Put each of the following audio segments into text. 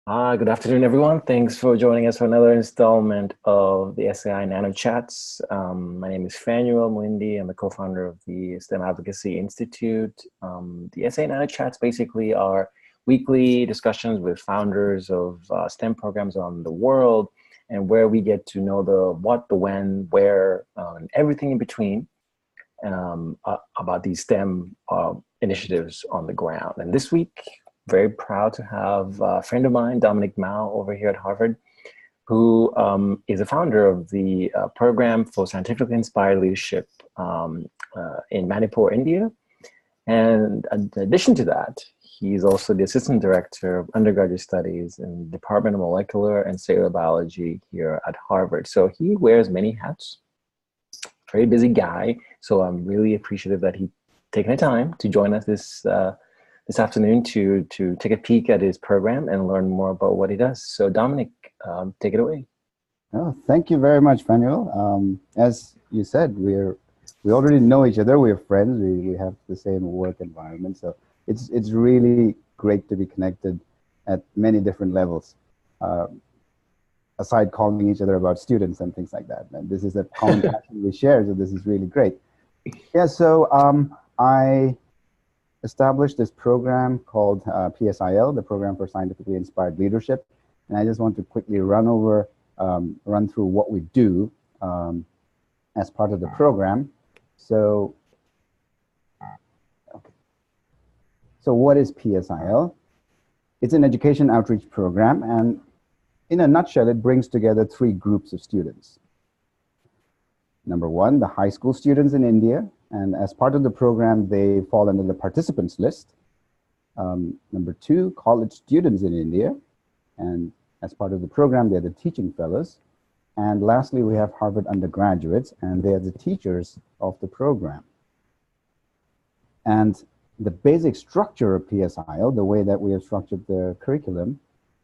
Good afternoon, everyone. Thanks for joining us for another installment of the SAI Nano Chats. My name is Fanuel Mwindi. I'm the co-founder of the STEM Advocacy Institute. The SAI Nano Chats basically are weekly discussions with founders of STEM programs around the world, and where we get to know the what, the when, where, and everything in between about these STEM initiatives on the ground. And this week, very proud to have a friend of mine, Dominic Mao, over here at Harvard, who is a founder of the program for scientifically inspired leadership in Manipur, India. And in addition to that, he's also the assistant director of undergraduate studies in the Department of Molecular and Cellular Biology here at Harvard. So he wears many hats, very busy guy. So I'm really appreciative that he taken the time to join us this afternoon to take a peek at his program and learn more about what he does. So Dominic, take it away. Oh, thank you very much, Manuel. As you said, we already know each other. We're friends. We have the same work environment. So it's really great to be connected at many different levels. Aside calling each other about students and things like that. And this is a common passion we share. So this is really great. Yeah. So I established this program called PSIL, the Program for Scientifically Inspired Leadership. And I just want to quickly run through what we do as part of the program. So what is PSIL? It's an education outreach program, and in a nutshell, it brings together three groups of students. Number one, the high school students in India. And as part of the program, they fall under the participants list. Number two, college students in India. And as part of the program, they're the teaching fellows. And lastly, we have Harvard undergraduates, and they are the teachers of the program. And the basic structure of PSIL, the way that we have structured the curriculum,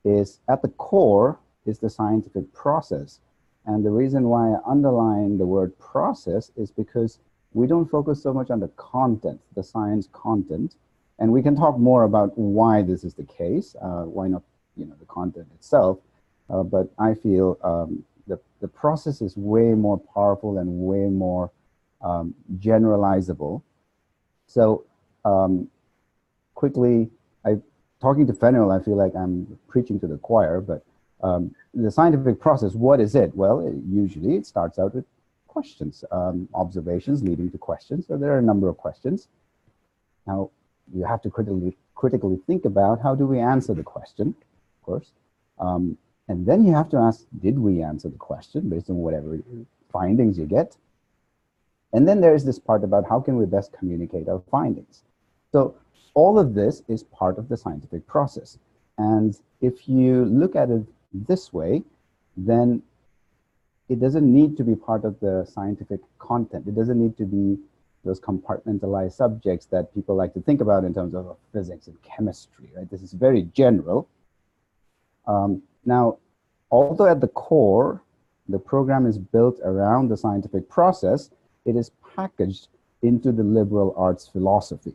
is at the core is the scientific process. And the reason why I underline the word process is because we don't focus so much on the content, the science content, and we can talk more about why this is the case, why not, the content itself. But I feel the process is way more powerful and way more generalizable. So quickly, talking to Fenwell, I feel like I'm preaching to the choir, but the scientific process, what is it? Well, usually it starts out with questions, observations leading to questions. So there are a number of questions. Now, you have to critically think about how do we answer the question, of course. And then you have to ask, did we answer the question based on whatever findings you get? And then there's this part about how can we best communicate our findings. So all of this is part of the scientific process. And if you look at it this way, then it doesn't need to be part of the scientific content. It doesn't need to be those compartmentalized subjects that people like to think about in terms of physics and chemistry, right? This is very general. Now, although at the core, the program is built around the scientific process, it is packaged into the liberal arts philosophy.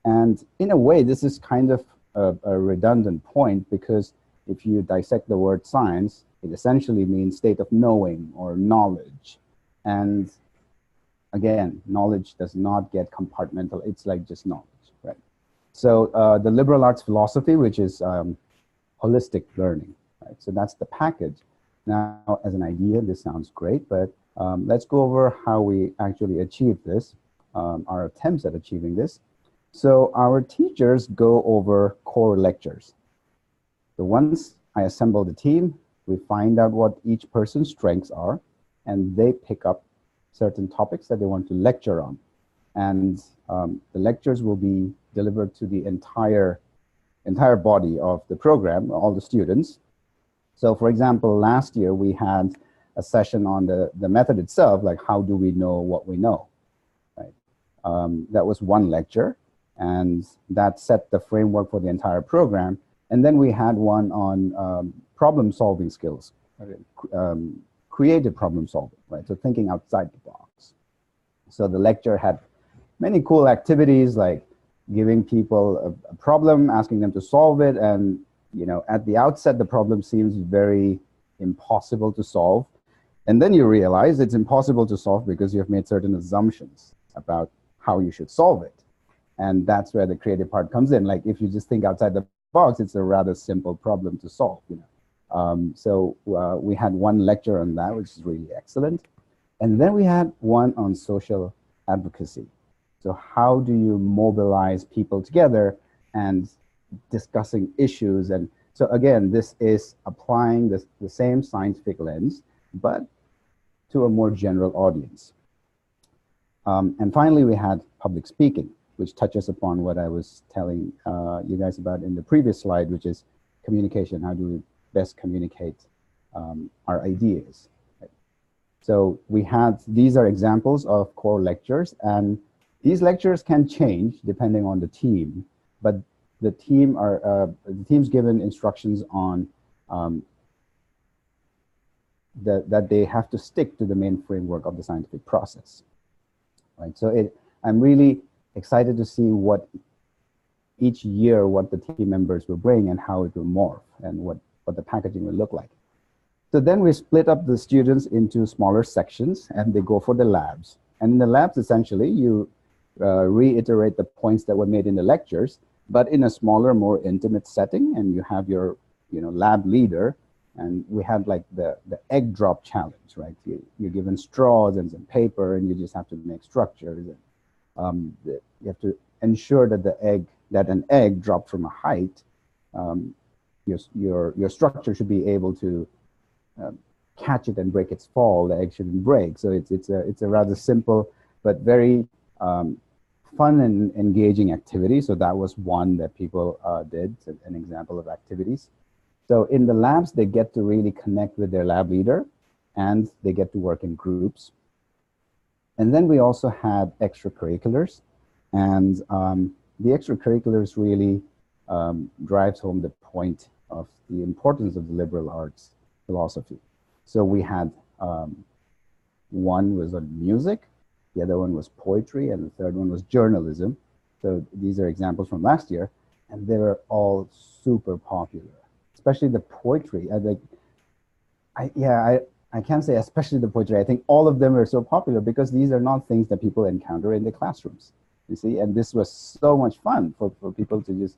And in a way, this is kind of a redundant point, because if you dissect the word science, it essentially means state of knowing or knowledge. And again, knowledge does not get compartmental. It's like just knowledge, right? So the liberal arts philosophy, which is holistic learning, right? So that's the package. Now, as an idea, this sounds great, but let's go over how we actually achieve this, our attempts at achieving this. So our teachers go over core lectures. So once I assemble the team, we find out what each person's strengths are, and they pick up certain topics that they want to lecture on. And the lectures will be delivered to the entire body of the program, all the students. So for example, last year we had a session on the method itself, like how do we know what we know, right? That was one lecture, and that set the framework for the entire program. And then we had one on problem-solving skills, creative problem solving, right? So thinking outside the box. So the lecture had many cool activities, like giving people a problem, asking them to solve it, and you know, at the outset, the problem seems very impossible to solve. And then you realize it's impossible to solve because you've made certain assumptions about how you should solve it. And that's where the creative part comes in. Like if you just think outside the box, it's a rather simple problem to solve, you know. So we had one lecture on that, which is really excellent. And then we had one on social advocacy. So how do you mobilize people together and discussing issues? And so again, this is applying the same scientific lens, but to a more general audience. And finally, we had public speaking, which touches upon what I was telling you guys about in the previous slide, which is communication. How do we best communicate our ideas? Right? So we had, these are examples of core lectures, and these lectures can change depending on the team, but the team's given instructions on that they have to stick to the main framework of the scientific process, right? So I'm really excited to see what each year, what the team members will bring and how it will morph and what the packaging will look like. So then we split up the students into smaller sections and they go for the labs. And in the labs, essentially, you reiterate the points that were made in the lectures, but in a smaller, more intimate setting, and you have your, you know, lab leader. And we had like the egg drop challenge, right? You're given straws and some paper, and you just have to make structures. And, you have to ensure that an egg dropped from a height, your structure should be able to catch it and break its fall. The egg shouldn't break. So it's a rather simple but very fun and engaging activity. So that was one that people did, an example of activities. So in the labs, they get to really connect with their lab leader and they get to work in groups. And then we also had extracurriculars. And the extracurriculars really drives home the point of the importance of the liberal arts philosophy. So we had one was on music, the other one was poetry, and the third one was journalism. So these are examples from last year, and they were all super popular. Especially the poetry. I can't say especially the poetry. I think all of them are so popular because these are not things that people encounter in the classrooms, you see. And this was so much fun for people to just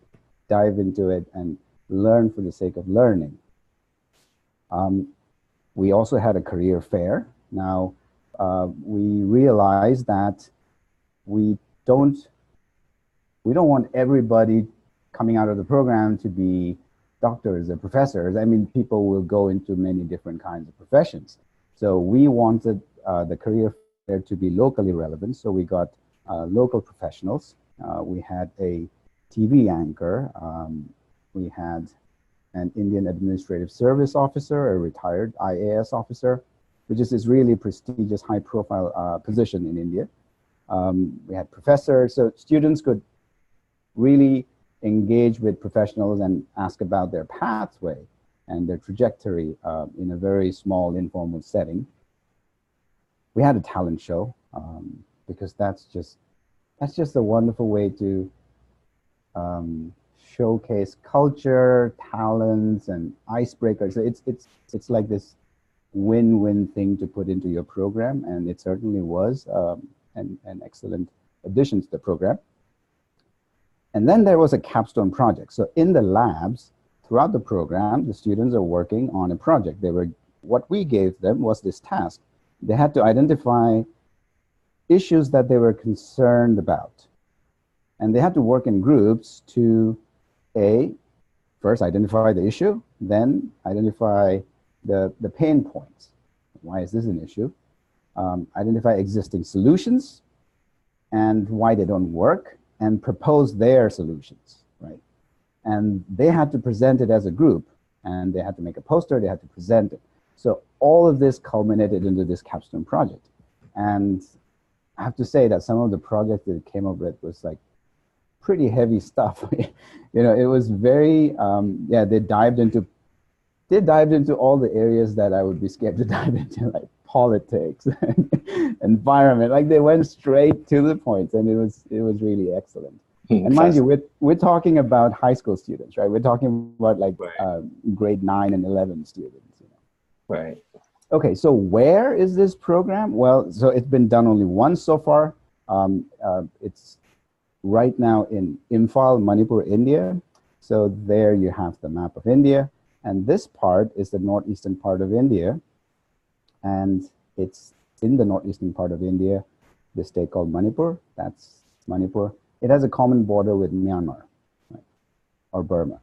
dive into it and learn for the sake of learning. We also had a career fair. Now, we realized that we don't want everybody coming out of the program to be doctors or professors. I mean, people will go into many different kinds of professions. So we wanted the career fair to be locally relevant. So we got local professionals. We had a TV anchor. We had an Indian Administrative Service officer, a retired IAS officer, which is this really prestigious, high-profile position in India. We had professors, so students could really engage with professionals and ask about their pathway and their trajectory in a very small, informal setting. We had a talent show because that's just a wonderful way to showcase culture, talents, and icebreakers. So it's like this win-win thing to put into your program, and it certainly was an excellent addition to the program. And then there was a capstone project. So in the labs, throughout the program, the students are working on a project. What we gave them was this task. They had to identify issues that they were concerned about. And they had to work in groups to first identify the issue, then identify the pain points. Why is this an issue? Identify existing solutions and why they don't work, and propose their solutions, right? And they had to present it as a group, and they had to make a poster, they had to present it. So all of this culminated into this capstone project. And I have to say that some of the projects that it came up with was like pretty heavy stuff. You know, it was very, they dived into all the areas that I would be scared to dive into, like politics, environment. Like they went straight to the point, and it was really excellent. And mind you, we're talking about high school students, right? We're talking about like Right. grade 9 and 11 students. Right. Okay, so where is this program? Well, so it's been done only once so far. It's right now in Imphal, Manipur, India. So there you have the map of India. And this part is the northeastern part of India. And it's in the northeastern part of India, the state called Manipur. That's Manipur. It has a common border with Myanmar, right, or Burma.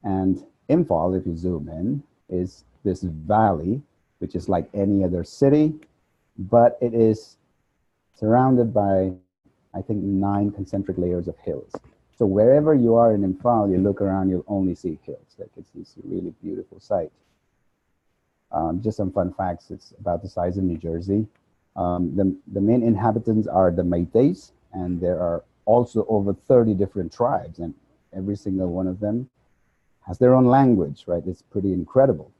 And Imphal, if you zoom in, is this valley, which is like any other city, but it is surrounded by, I think, 9 concentric layers of hills. So wherever you are in Imphal, you look around, you'll only see hills. Like it's this really beautiful sight. Just some fun facts. It's about the size of New Jersey. The main inhabitants are the Métis, and there are also over 30 different tribes, and every single one of them has their own language, right? It's pretty incredible.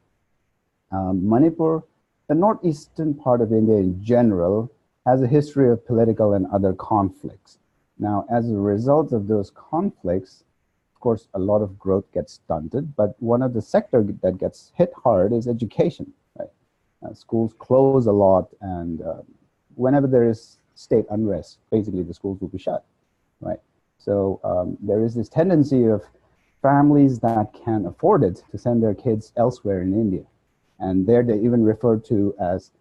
Manipur, the northeastern part of India in general, has a history of political and other conflicts. Now, as a result of those conflicts, of course, a lot of growth gets stunted, but one of the sectors that gets hit hard is education, right? Schools close a lot, and whenever there is state unrest, basically the schools will be shut, right? So there is this tendency of families that can afford it to send their kids elsewhere in India. And there they even refer to as,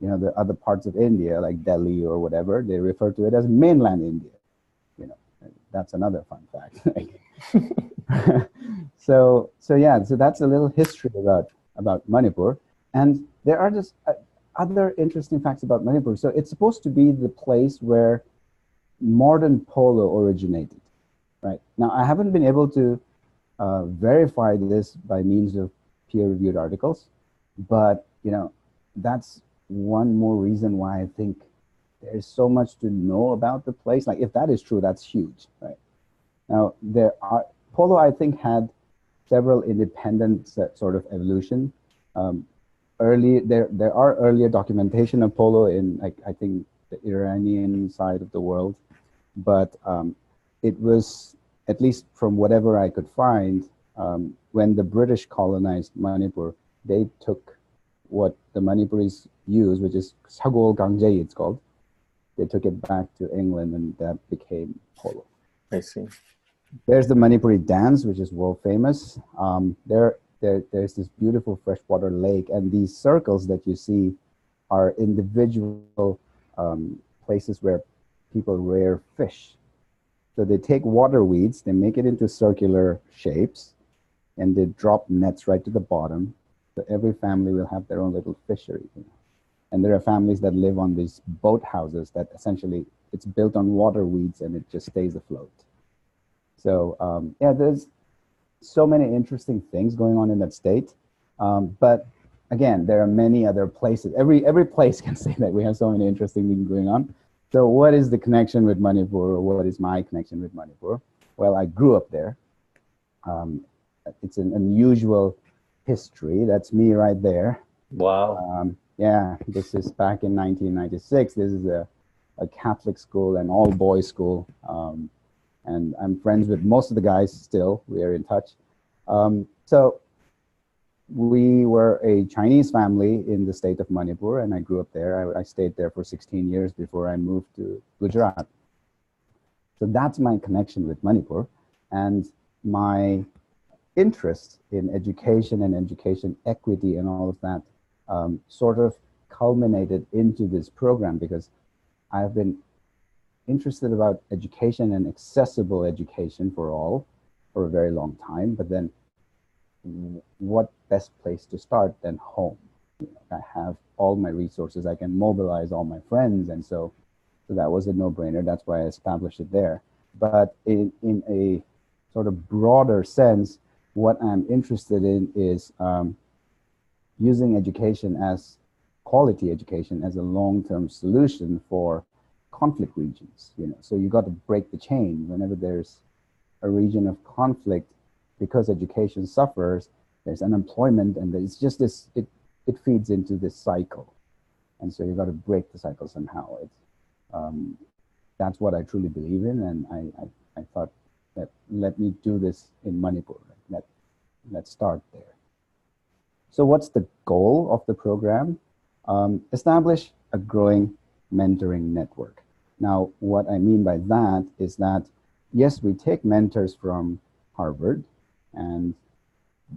you know, the other parts of India, like Delhi or whatever, they refer to it as mainland India. You know, that's another fun fact. So yeah, so that's a little history about Manipur. And there are just other interesting facts about Manipur. So it's supposed to be the place where modern polo originated, right? Now, I haven't been able to verify this by means of peer-reviewed articles, but you know, that's one more reason why I think there's so much to know about the place. Like, if that is true, that's huge, right? Now, Polo, I think, had several independent sort of evolution. There are earlier documentation of Polo in, like, I think, the Iranian side of the world, but it was, at least from whatever I could find, when the British colonized Manipur, they took what the Manipuris use, which is Sagol Gangjay, it's called. They took it back to England, and that became Polo. I see. There's the Manipuri dance, which is world famous. There's this beautiful freshwater lake, and these circles that you see are individual places where people rear fish. So they take water weeds, they make it into circular shapes, and they drop nets right to the bottom. So every family will have their own little fishery. You know? And there are families that live on these boat houses that essentially it's built on water weeds and it just stays afloat. So yeah, there's so many interesting things going on in that state. But again, there are many other places. Every place can say that we have so many interesting things going on. So what is the connection with Manipur, or what is my connection with Manipur? Well, I grew up there. It's an unusual history. That's me right there. Wow. Yeah, this is back in 1996. This is a Catholic school, an all-boys school. And I'm friends with most of the guys still. We are in touch. So we were a Chinese family in the state of Manipur, and I grew up there. I stayed there for 16 years before I moved to Gujarat. So that's my connection with Manipur. And my interest in education and education equity and all of that sort of culminated into this program, because I've been interested about education and accessible education for all for a very long time. But then what best place to start than home? You know, I have all my resources, I can mobilize all my friends, and so that was a no-brainer. That's why I established it there. But in a sort of broader sense, what I'm interested in is using education, as quality education, as a long-term solution for conflict regions. You know, so you got to break the chain. Whenever there's a region of conflict, because education suffers, there's unemployment, and it's just this. It feeds into this cycle, and so you got to break the cycle somehow. It's that's what I truly believe in, and I thought that let me do this in Manipur. Let's start there. So what's the goal of the program? Establish a growing mentoring network. Now, what I mean by that is that, yes, we take mentors from Harvard, and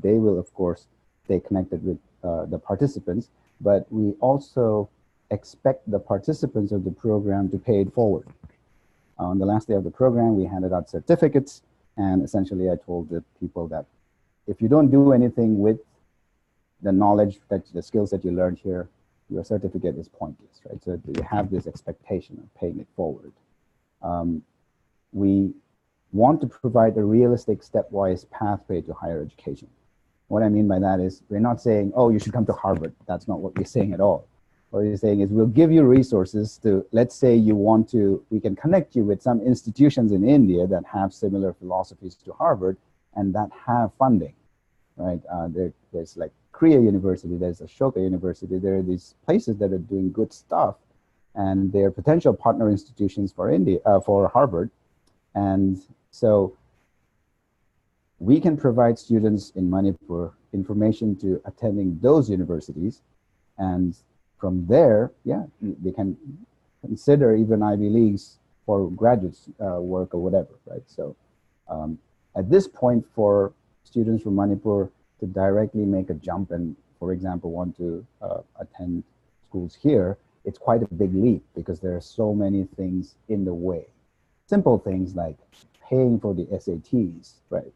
they will, of course, stay connected with the participants, but we also expect the participants of the program to pay it forward. On the last day of the program, we handed out certificates, and essentially I told the people that if you don't do anything with the knowledge, the skills that you learned here, your certificate is pointless, right? So you have this expectation of paying it forward. We want to provide a realistic stepwise pathway to higher education. What I mean by that is we're not saying, oh, you should come to Harvard. That's not what we're saying at all. What we're saying is we'll give you resources to, let's say you want to, we can connect you with some institutions in India that have similar philosophies to Harvard and that have funding, right? There's like Korea University, there's Ashoka University, there are these places that are doing good stuff and they're potential partner institutions for India, for Harvard. And so we can provide students in Manipur information to attending those universities. And from there, yeah, they can consider even Ivy Leagues for graduate work or whatever, right? So at this point, for students from Manipur to directly make a jump and, for example, want to attend schools here, it's quite a big leap because there are so many things in the way. Simple things like paying for the SATs, right?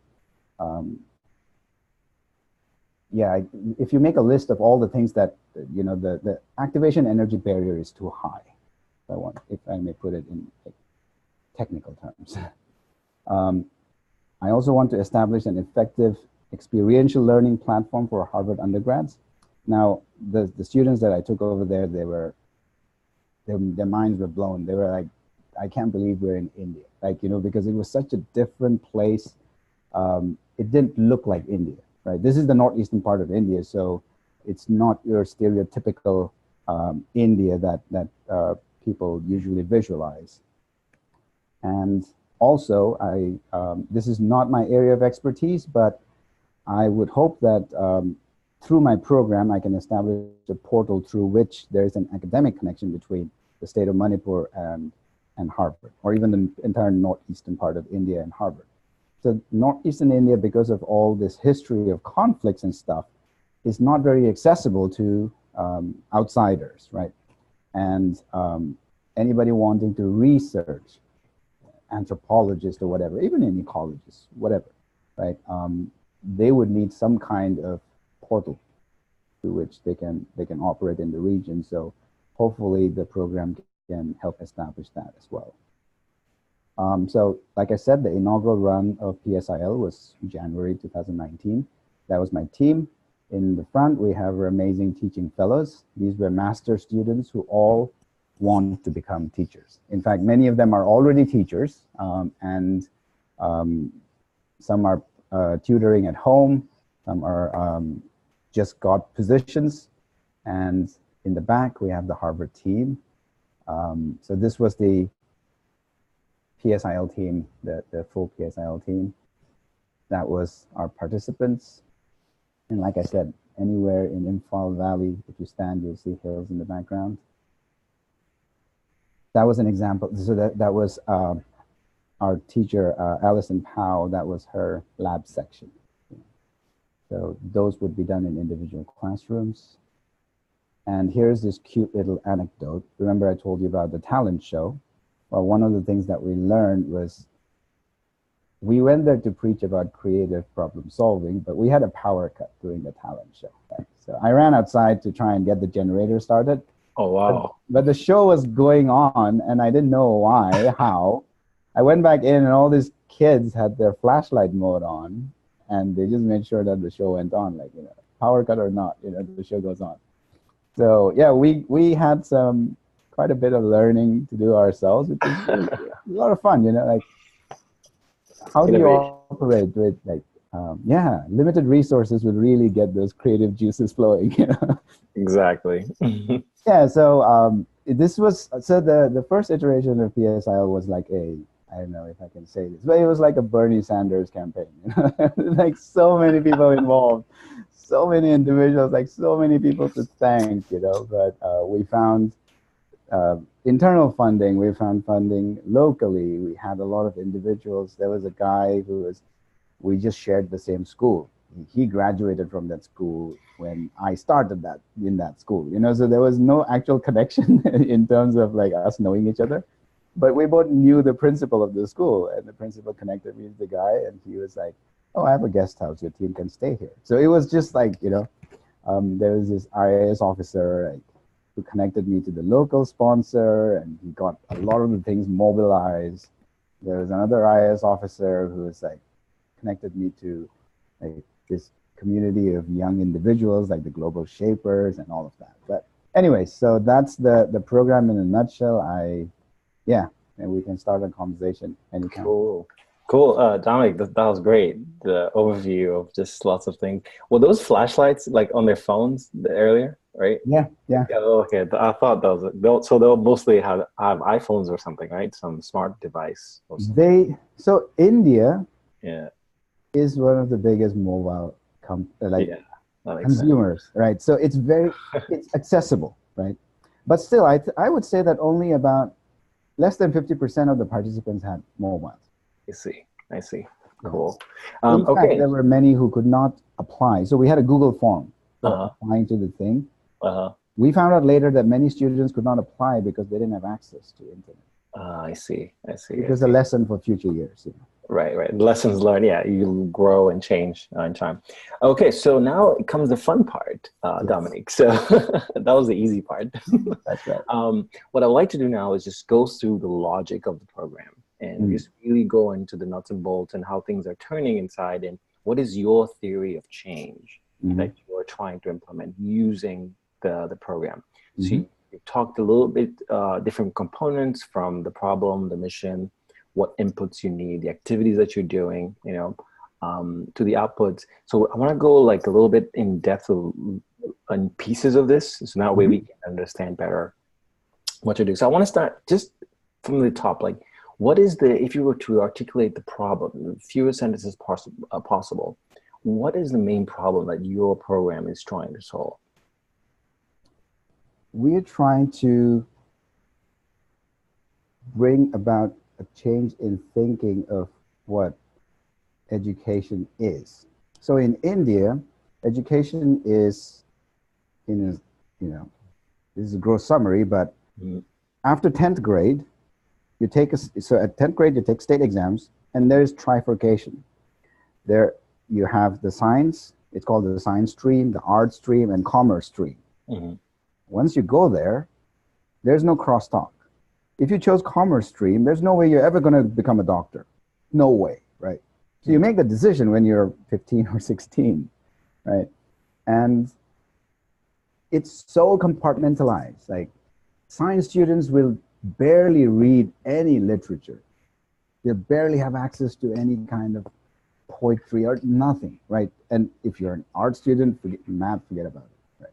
Yeah, if you make a list of all the things that, you know, the activation energy barrier is too high, if I may put it in like, technical terms. I also want to establish an effective experiential learning platform for Harvard undergrads. Now, the students that I took over there, their minds were blown. They were like, I can't believe we're in India. Like, you know, because it was such a different place. It didn't look like India, right? This is the northeastern part of India, so it's not your stereotypical India that people usually visualize. And also, this is not my area of expertise, but I would hope that through my program, I can establish a portal through which there's an academic connection between the state of Manipur and Harvard, or even the entire northeastern part of India and Harvard. So northeastern India, because of all this history of conflicts and stuff, is not very accessible to outsiders, right? And anybody wanting to research, anthropologists or whatever, even in ecologists, whatever, right? They would need some kind of portal through which they can operate in the region. So hopefully the program can help establish that as well. So like I said, the inaugural run of PSIL was January 2019. That was my team. In the front, we have our amazing teaching fellows. These were master students who all want to become teachers. In fact, many of them are already teachers, and some are tutoring at home, some are just got positions. And in the back, we have the Harvard team. So this was the PSIL team, the full PSIL team. That was our participants. And like I said, anywhere in Imphal Valley, if you stand, you'll see hills in the background. That was an example. So that was our teacher, Alison Powell. That was her lab section. So those would be done in individual classrooms. And here's this cute little anecdote. Remember I told you about the talent show? Well, one of the things that we learned was we went there to preach about creative problem solving, but we had a power cut during the talent show. Right? So I ran outside to try and get the generator started. Oh, wow. But the show was going on and I didn't know why, how. I went back in and all these kids had their flashlight mode on and they just made sure that the show went on, like, you know, power cut or not, you know, the show goes on. So yeah, we had quite a bit of learning to do ourselves, which is a lot of fun, you know, like how do you operate with like, yeah, limited resources would really get those creative juices flowing, you know? Exactly. Yeah, so this was, so the first iteration of PSIL was like a I don't know if I can say this, but it was like a Bernie Sanders campaign. Like so many people involved, so many individuals, like so many people to thank, But we found internal funding, we found funding locally. We had a lot of individuals. There was a guy we just shared the same school. He graduated from that school when I started in that school, so there was no actual connection in terms of like us knowing each other. But we both knew the principal of the school, and the principal connected me to the guy, and he was like, "Oh, I have a guest house. Your team can stay here." So it was just like, there was this RAS officer who connected me to the local sponsor, and he got a lot of the things mobilized. There was another RAS officer who was like connected me to like this community of young individuals, like the Global Shapers and all of that. But anyway, so that's the program in a nutshell. Yeah, and we can start a conversation anytime. Cool. Dominic, that was great. The overview of just lots of things. Were those flashlights like on their phones earlier, right? Yeah. Okay. I thought so they'll mostly have iPhones or something, right? Some smart device or something. So India Yeah. is one of the biggest mobile consumers, sense. right? So it's it's accessible, right? But still, I would say that only about less than 50% of the participants had mobiles. I see. Cool. In fact, there were many who could not apply. So we had a Google form for applying to the thing. We found out later that many students could not apply because they didn't have access to internet. I see. It was a lesson for future years. Right. Lessons learned. Yeah, you grow and change in time. Okay, so now comes the fun part, Dominic. So that was the easy part. That's right. What I'd like to do now is just go through the logic of the program and just really go into the nuts and bolts and how things are turning inside, and what is your theory of change that you're trying to implement using the program. So you talked a little bit different components, from the problem, the mission, what inputs you need, the activities that you're doing, to the outputs. So I want to go like a little bit in depth on pieces of this, so that way we can understand better what to do. So I want to start just from the top, like what is if you were to articulate the problem in the fewest sentences possible, what is the main problem that your program is trying to solve? We're trying to bring about a change in thinking of what education is. So in India, education is, this is a gross summary, but after 10th grade, so at 10th grade, you take state exams, and there's trifurcation. There you have the science, it's called the science stream, the art stream, and commerce stream. Once you go there, there's no crosstalk. If you chose commerce stream, there's no way you're ever going to become a doctor. No way, right? So you make the decision when you're 15 or 16, right? And it's so compartmentalized. Like science students will barely read any literature. They barely have access to any kind of poetry or nothing, right? And if you're an art student, forget about it,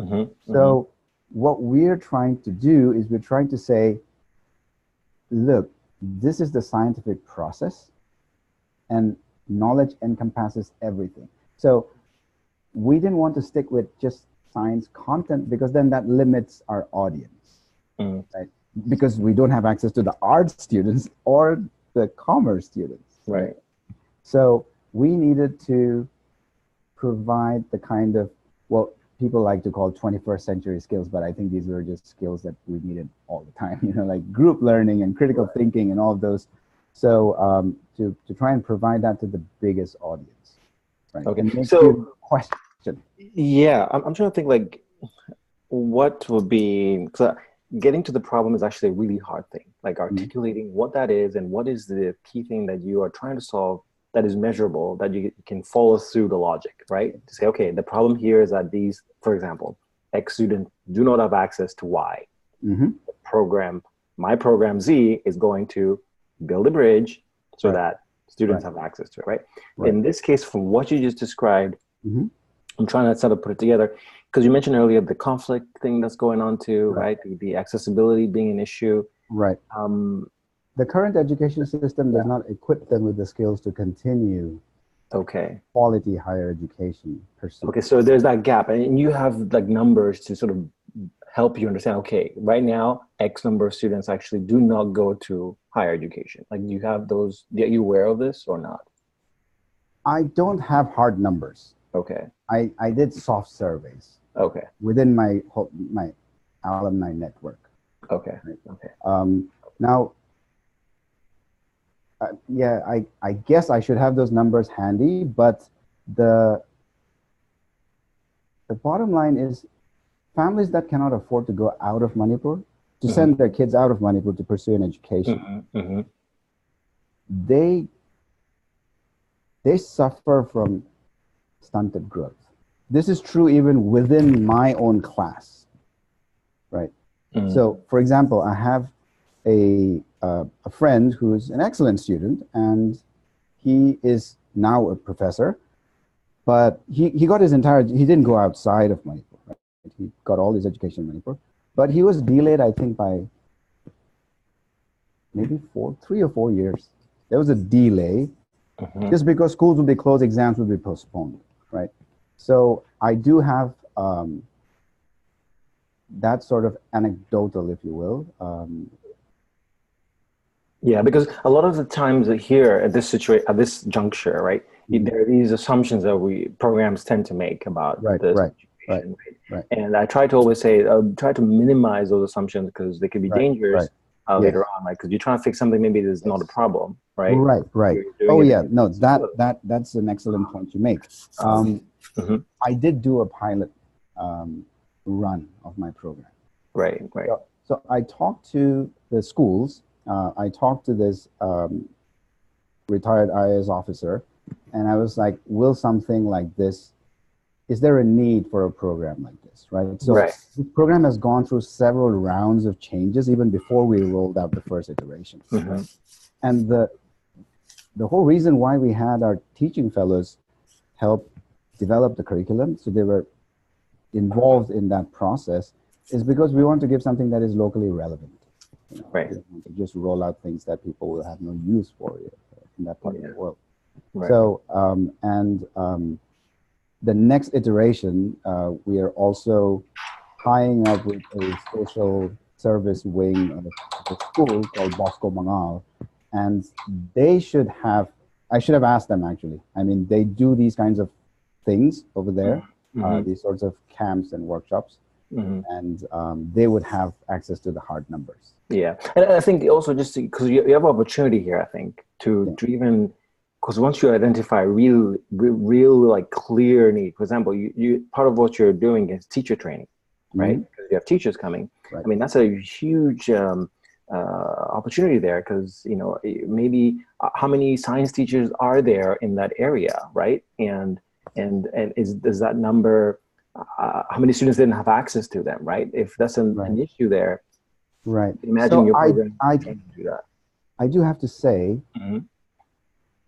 right? So what we're trying to do is we're trying to say, look, this is the scientific process, and knowledge encompasses everything. So we didn't want to stick with just science content, because then that limits our audience, right? Because we don't have access to the art students or the commerce students. Right. So we needed to provide the kind of, well, people like to call 21st century skills, but I think these were just skills that we needed all the time, like group learning and critical thinking and all of those. So to try and provide that to the biggest audience, right? Okay. So question. Yeah, I'm trying to think like what would be, because getting to the problem is actually a really hard thing, like articulating what that is and what is the key thing that you are trying to solve that is measurable, that you can follow through the logic, right? To say, okay, the problem here is that these, for example, X students do not have access to Y. My program Z is going to build a bridge so that students have access to it, right? In this case, from what you just described, I'm trying to sort of put it together, because you mentioned earlier the conflict thing that's going on too, right? The accessibility being an issue. Right. The current education system does not equip them with the skills to continue Okay. quality higher education pursuit. Okay, so there's that gap, and you have like numbers to sort of help you understand, okay, right now, X number of students actually do not go to higher education. Like, do you have those, are you aware of this or not? I don't have hard numbers. Okay. I did soft surveys Okay. within my alumni network. Okay. Right? Okay. Now, yeah, I guess I should have those numbers handy, but the bottom line is families that cannot afford to go out of Manipur, to send their kids out of Manipur to pursue an education, they suffer from stunted growth. This is true even within my own class, right? So, for example, I have a friend who's an excellent student, and he is now a professor, but he got his he didn't go outside of Manipur, right? He got all his education in Manipur, but he was delayed, I think, by maybe 3 or 4 years. There was a delay just because schools will be closed, exams will be postponed, right? So I do have that sort of anecdotal, if you will. Yeah, because a lot of the times here at this juncture, right, there are these assumptions that programs tend to make about this education, right? And I try to always say, try to minimize those assumptions because they could be dangerous later on, like, because you're trying to fix something maybe there's not a problem, right? Right. Oh yeah, no, that's an excellent point you make. I did do a pilot run of my program. Right. So I talked to the schools. I talked to this retired IAS officer, and I was like, will something like this, is there a need for a program like this, right? So the program has gone through several rounds of changes even before we rolled out the first iteration. Right? And the whole reason why we had our teaching fellows help develop the curriculum, so they were involved in that process, is because we want to give something that is locally relevant. You know, we don't want to just roll out things that people will have no use for in that part of the world. So, the next iteration, we are also tying up with a social service wing of the school called Bosco Mangal, and they should have, I should have asked them actually. I mean, they do these kinds of things over there, these sorts of camps and workshops, and they would have access to the hard numbers. Yeah, and I think also just because you have opportunity here, I think, to even, because once you identify real like clear need, for example, you part of what you're doing is teacher training, right? Because you have teachers coming. I mean, that's a huge opportunity there, because maybe how many science teachers are there in that area, right? And does that number, how many students didn't have access to them, right? If that's an issue there, imagine so your program can do that. I do have to say,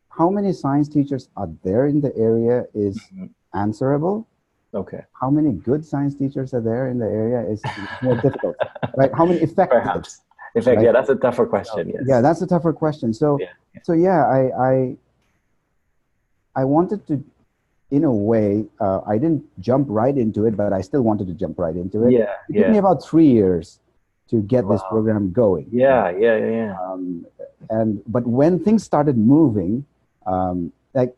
how many science teachers are there in the area is answerable. Okay. How many good science teachers are there in the area is more difficult, right? How many effective? Perhaps. Right? Yeah, that's a tougher question. Yes. Yeah, that's a tougher question. So, I wanted to, in a way, I didn't jump right into it, but I still wanted to jump right into it. It took me about 3 years to get this program going. But when things started moving, like,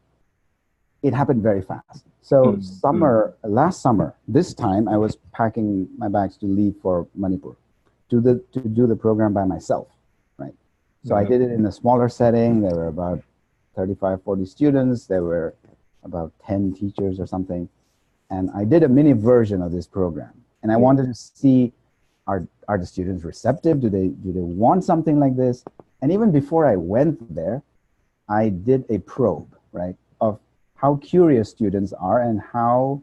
it happened very fast. So last summer, this time I was packing my bags to leave for Manipur to do the program by myself, right? So I did it in a smaller setting. There were about 35, 40 students. There were about 10 teachers or something. And I did a mini version of this program. And I wanted to see, are the students receptive? Do they want something like this? And even before I went there, I did a probe, right, of how curious students are and how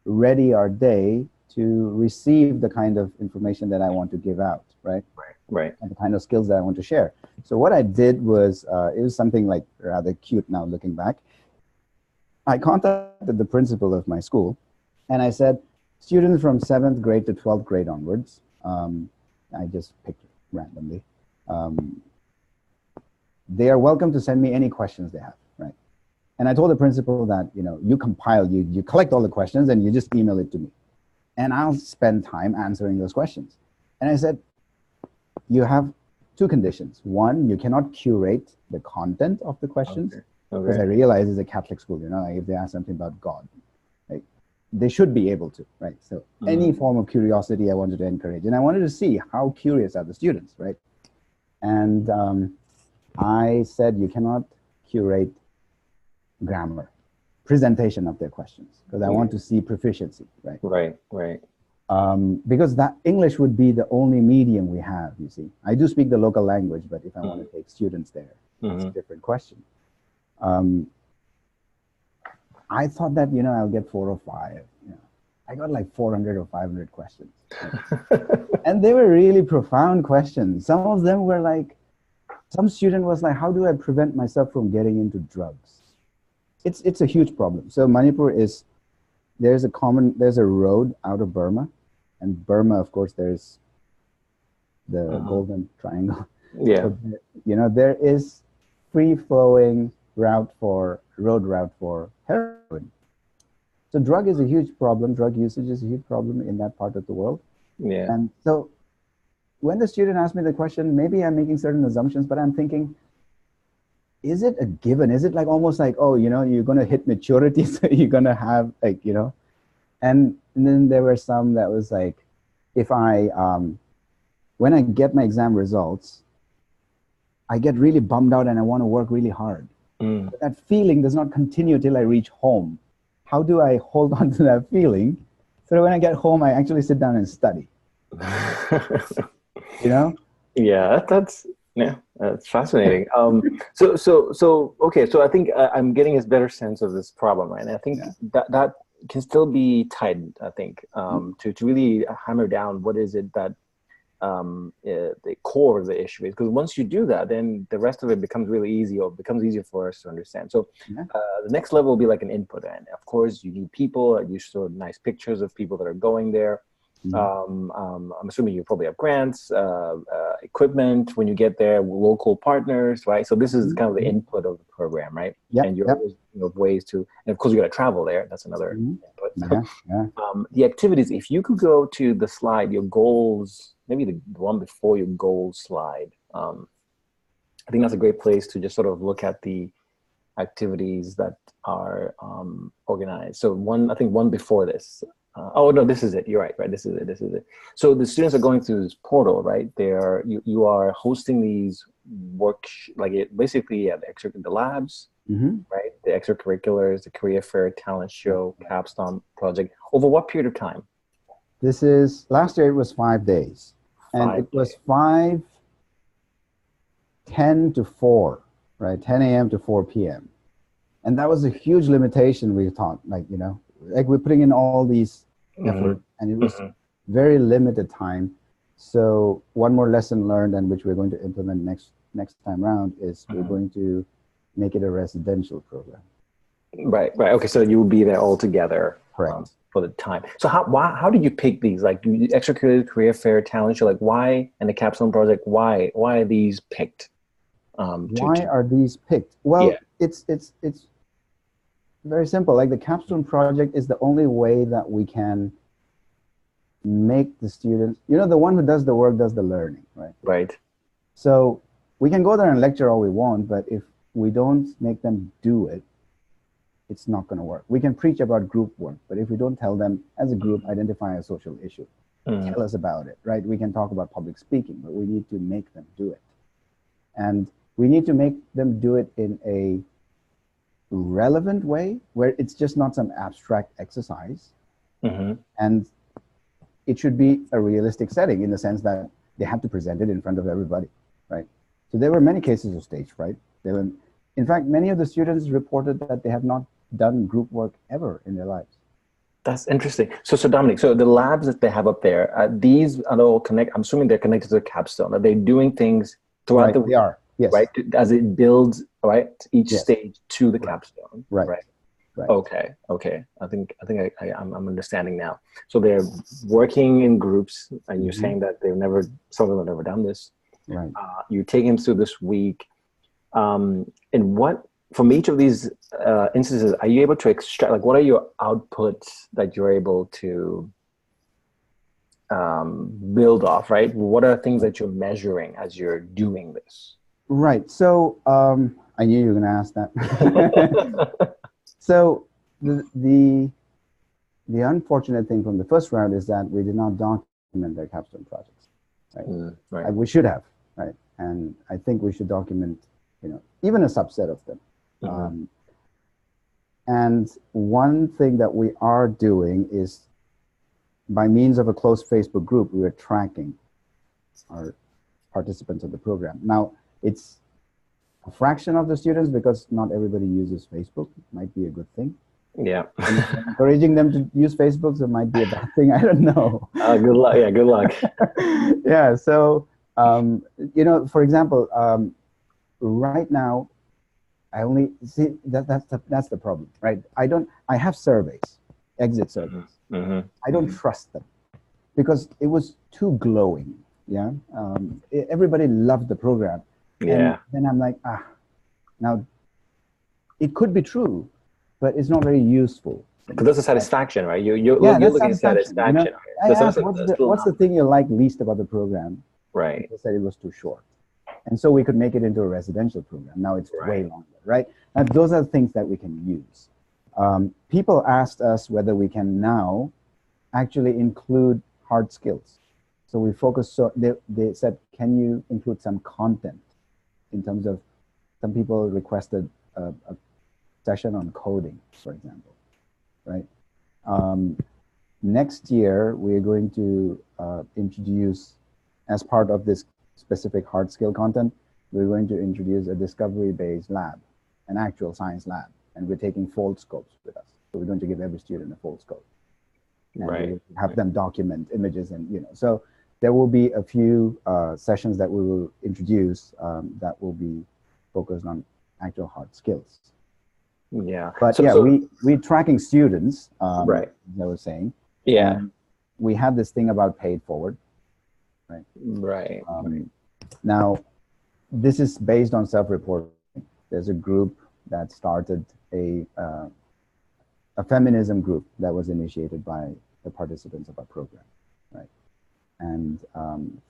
ready are they to receive the kind of information that I want to give out, right? And the kind of skills that I want to share. So what I did was, it was something like rather cute now looking back. I contacted the principal of my school and I said, students from 7th grade to 12th grade onwards, I just picked randomly, they are welcome to send me any questions they have, right? And I told the principal that, you compile, you collect all the questions and you just email it to me. And I'll spend time answering those questions. And I said, you have two conditions. One, you cannot curate the content of the questions. Because I realize it's a Catholic school, like if they ask something about God, like they should be able to, right? So any form of curiosity I wanted to encourage. And I wanted to see how curious are the students, right? And I said, you cannot curate grammar, presentation of their questions, because I want to see proficiency, right? Right. Because that English would be the only medium we have, you see. I do speak the local language, but if I want to take students there, it's a different question. I thought that, I'll get 4 or 5. I got like 400 or 500 questions. And they were really profound questions. Some of them were like, some student was like, how do I prevent myself from getting into drugs? It's a huge problem. So Manipur there's a road out of Burma. And Burma, of course, there's the Golden Triangle. Yeah. So, there is free-flowing road route for heroin. So drug is a huge problem. Drug usage is a huge problem in that part of the world. Yeah. And so when the student asked me the question, maybe I'm making certain assumptions, but I'm thinking, is it a given? Is it like almost like, oh, you're going to hit maturity, so you're going to have like, and then there were some that was like, if when I get my exam results, I get really bummed out and I want to work really hard. But that feeling does not continue till I reach home. How do I hold on to that feeling so that when I get home, I actually sit down and study? Yeah, that's fascinating. Okay, so I think I'm getting a better sense of this problem, right? And I think that can still be tightened, I think, to really hammer down what is it that the core of the issue is. Because once you do that, then the rest of it becomes really easy, or becomes easier for us to understand. So the next level will be like an input. And of course, you need people. You show nice pictures of people that are going there. I'm assuming you probably have grants, equipment when you get there, local partners, right? So this is kind of the input of the program, right? And you're always thinking of ways to, and of course you got to travel there. That's another input. So, the activities, if you could go to the slide, your goals, maybe the one before your goals slide. I think that's a great place to just sort of look at the activities that are organized. So I think one before this. Oh no, this is it. You're right. This is it. So the students are going through this portal, right? You are hosting these basically the labs, right? The extracurriculars, the career fair, talent show, Capstone project. Over what period of time? Last year it was 5 days, and it was 10 to 4, right? 10 a.m. to 4 p.m. And that was a huge limitation. We thought, like we're putting in all these effort, and it was very limited time. So one more lesson learned, and which we're going to implement next time around, is we're going to make it a residential program. Right. Okay, so you will be there all together. Correct. For the time. So how did you pick these? Like extracurricular, career fair, talent show? Like why, and the Capstone project? Why are these picked? Why are these picked? Well, it's very simple. Like the Capstone project is the only way that we can make the students, the one who does the work does the learning, right? Right. So we can go there and lecture all we want, but if we don't make them do it, it's not going to work. We can preach about group work, but if we don't tell them as a group, identify a social issue, tell us about it, right? We can talk about public speaking, but we need to make them do it. And we need to make them do it in a relevant way where it's just not some abstract exercise. And it should be a realistic setting in the sense that they have to present it in front of everybody, right? So there were many cases of stage fright. In fact, many of the students reported that they have not done group work ever in their lives. That's interesting. So Dominic, so the labs that they have up there, these are all I'm assuming they're connected to the Capstone. Are they doing things throughout the week? They are, yes. Right, as it builds, right, each stage to the Capstone. Right. Okay. I think I'm understanding now. So they're working in groups, and you're saying that some of them have never done this. Right. You take them through this week. And what, from each of these instances, are you able to extract, like, what are your outputs that you're able to build off, right? What are things that you're measuring as you're doing this? Right. So I knew you were going to ask that. So the unfortunate thing from the first round is that we did not document their capstone projects, right? Right. We should have, right? And I think we should document, even a subset of them. And one thing that we are doing is, by means of a closed Facebook group, we are tracking our participants of the program. Now, it's a fraction of the students because not everybody uses Facebook. It might be a good thing. Yeah. Encouraging them to use Facebook, so it might be a bad thing. I don't know. Good luck. Yeah, good luck. Yeah. So, for example, right now, I only see that's the problem, right? I have surveys, exit surveys. I don't trust them because it was too glowing. Yeah. Everybody loved the program. Yeah. And then I'm like, now it could be true, but it's not very useful. Because that's a satisfaction, right? You're looking at satisfaction. I asked, what's the thing you like least about the program? Right. They said it was too short. And so we could make it into a residential program. Now it's way longer, right? And those are things that we can use. People asked us whether we can now actually include hard skills. So we focused, so they said, can you include some content in terms of, some people requested a session on coding, for example, right? Next year, we are going to introduce, as part of this specific hard skill content, we're going to introduce a discovery-based lab, an actual science lab, and we're taking fold scopes with us. So we're going to give every student a fold scope. And we'll have them document images, and so there will be a few sessions that we will introduce that will be focused on actual hard skills. Yeah. But we're tracking students, right, as I was saying. Yeah. We have this thing about paid forward, right? Right. Now, this is based on self-reporting. There's a group that started a feminism group that was initiated by the participants of our program, right? And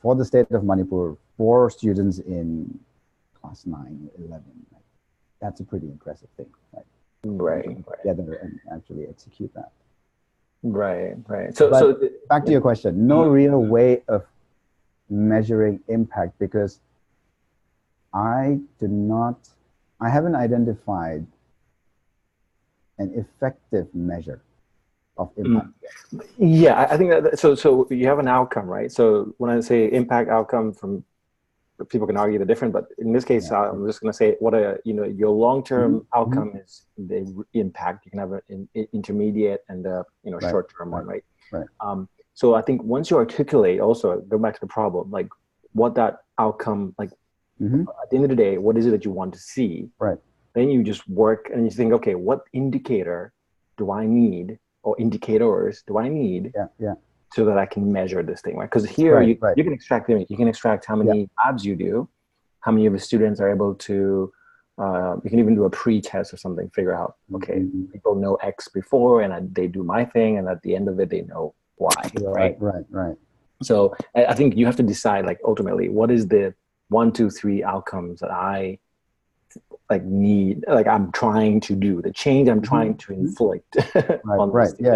for the state of Manipur, 4 students in class 9, 11, right? That's a pretty impressive thing, right? Right. Together and actually execute that. Right. So back to your question, no real way of measuring impact, because I haven't identified an effective measure of impact. Yeah, I think that, so you have an outcome, right? So when I say impact outcome, from people can argue they're different, but in this case, I'm just going to say your long-term outcome is the impact. You can have an intermediate and short-term one, right? Right. So I think once you articulate, also go back to the problem, like what that outcome, like at the end of the day, what is it that you want to see? Right. Then you just work and you think, okay, what indicator do I need, or indicators do I need? So that I can measure this thing, right? Because here you can extract image. You can extract how many labs you do, how many of the students are able to. You can even do a pre-test or something. Figure out, okay, people know X before, and they do my thing, and at the end of it, they know Y. Right. So I think you have to decide, like, ultimately, what is the 1, 2, 3 outcomes that I need, like I'm trying to do, the change I'm trying to inflict. No, absolutely.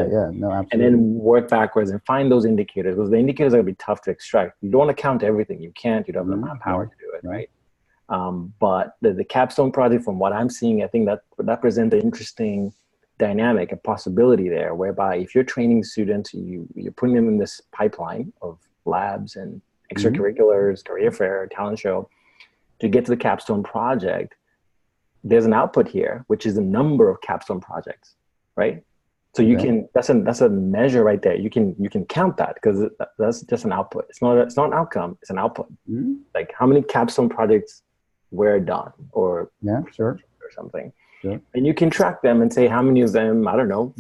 And then work backwards and find those indicators, because the indicators are going to be tough to extract. You don't want to count everything. You can't. You don't have the manpower to do it, right? But the Capstone project, from what I'm seeing, I think that presents an interesting dynamic, a possibility there, whereby if you're training students, you're putting them in this pipeline of labs and extracurriculars, career fair, talent show, to get to the Capstone project. There's an output here, which is the number of Capstone projects, right? So you can, that's a measure right there. You can count that, because that's just an output. It's not an outcome, it's an output. Like how many Capstone projects were done, or or something. Sure. And you can track them and say how many of them, I don't know,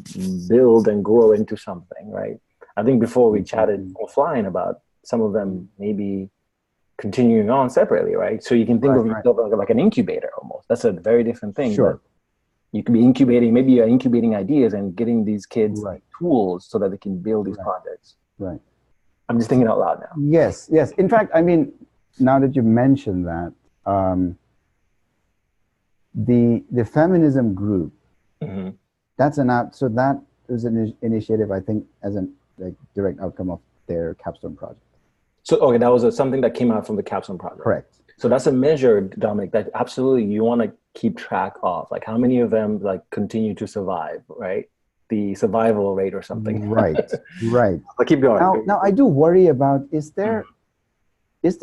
build and grow into something, right? I think before we chatted offline about some of them maybe continuing on separately, right? So you can think of yourself like an incubator almost. That's a very different thing. Sure. You could be incubating, maybe you're incubating ideas and getting these kids tools so that they can build these projects. Right. I'm just thinking out loud now. Yes, yes. In fact, I mean, now that you mentioned that, the feminism group, that's so that was an initiative, I think, as a direct outcome of their Capstone project. So, okay, that was something that came out from the Capstone project. Correct. So that's a measure, Dominic, that absolutely you want to keep track of, like how many of them like continue to survive, right? The survival rate or something. Right, right. I'll keep going. Now I do worry about, is there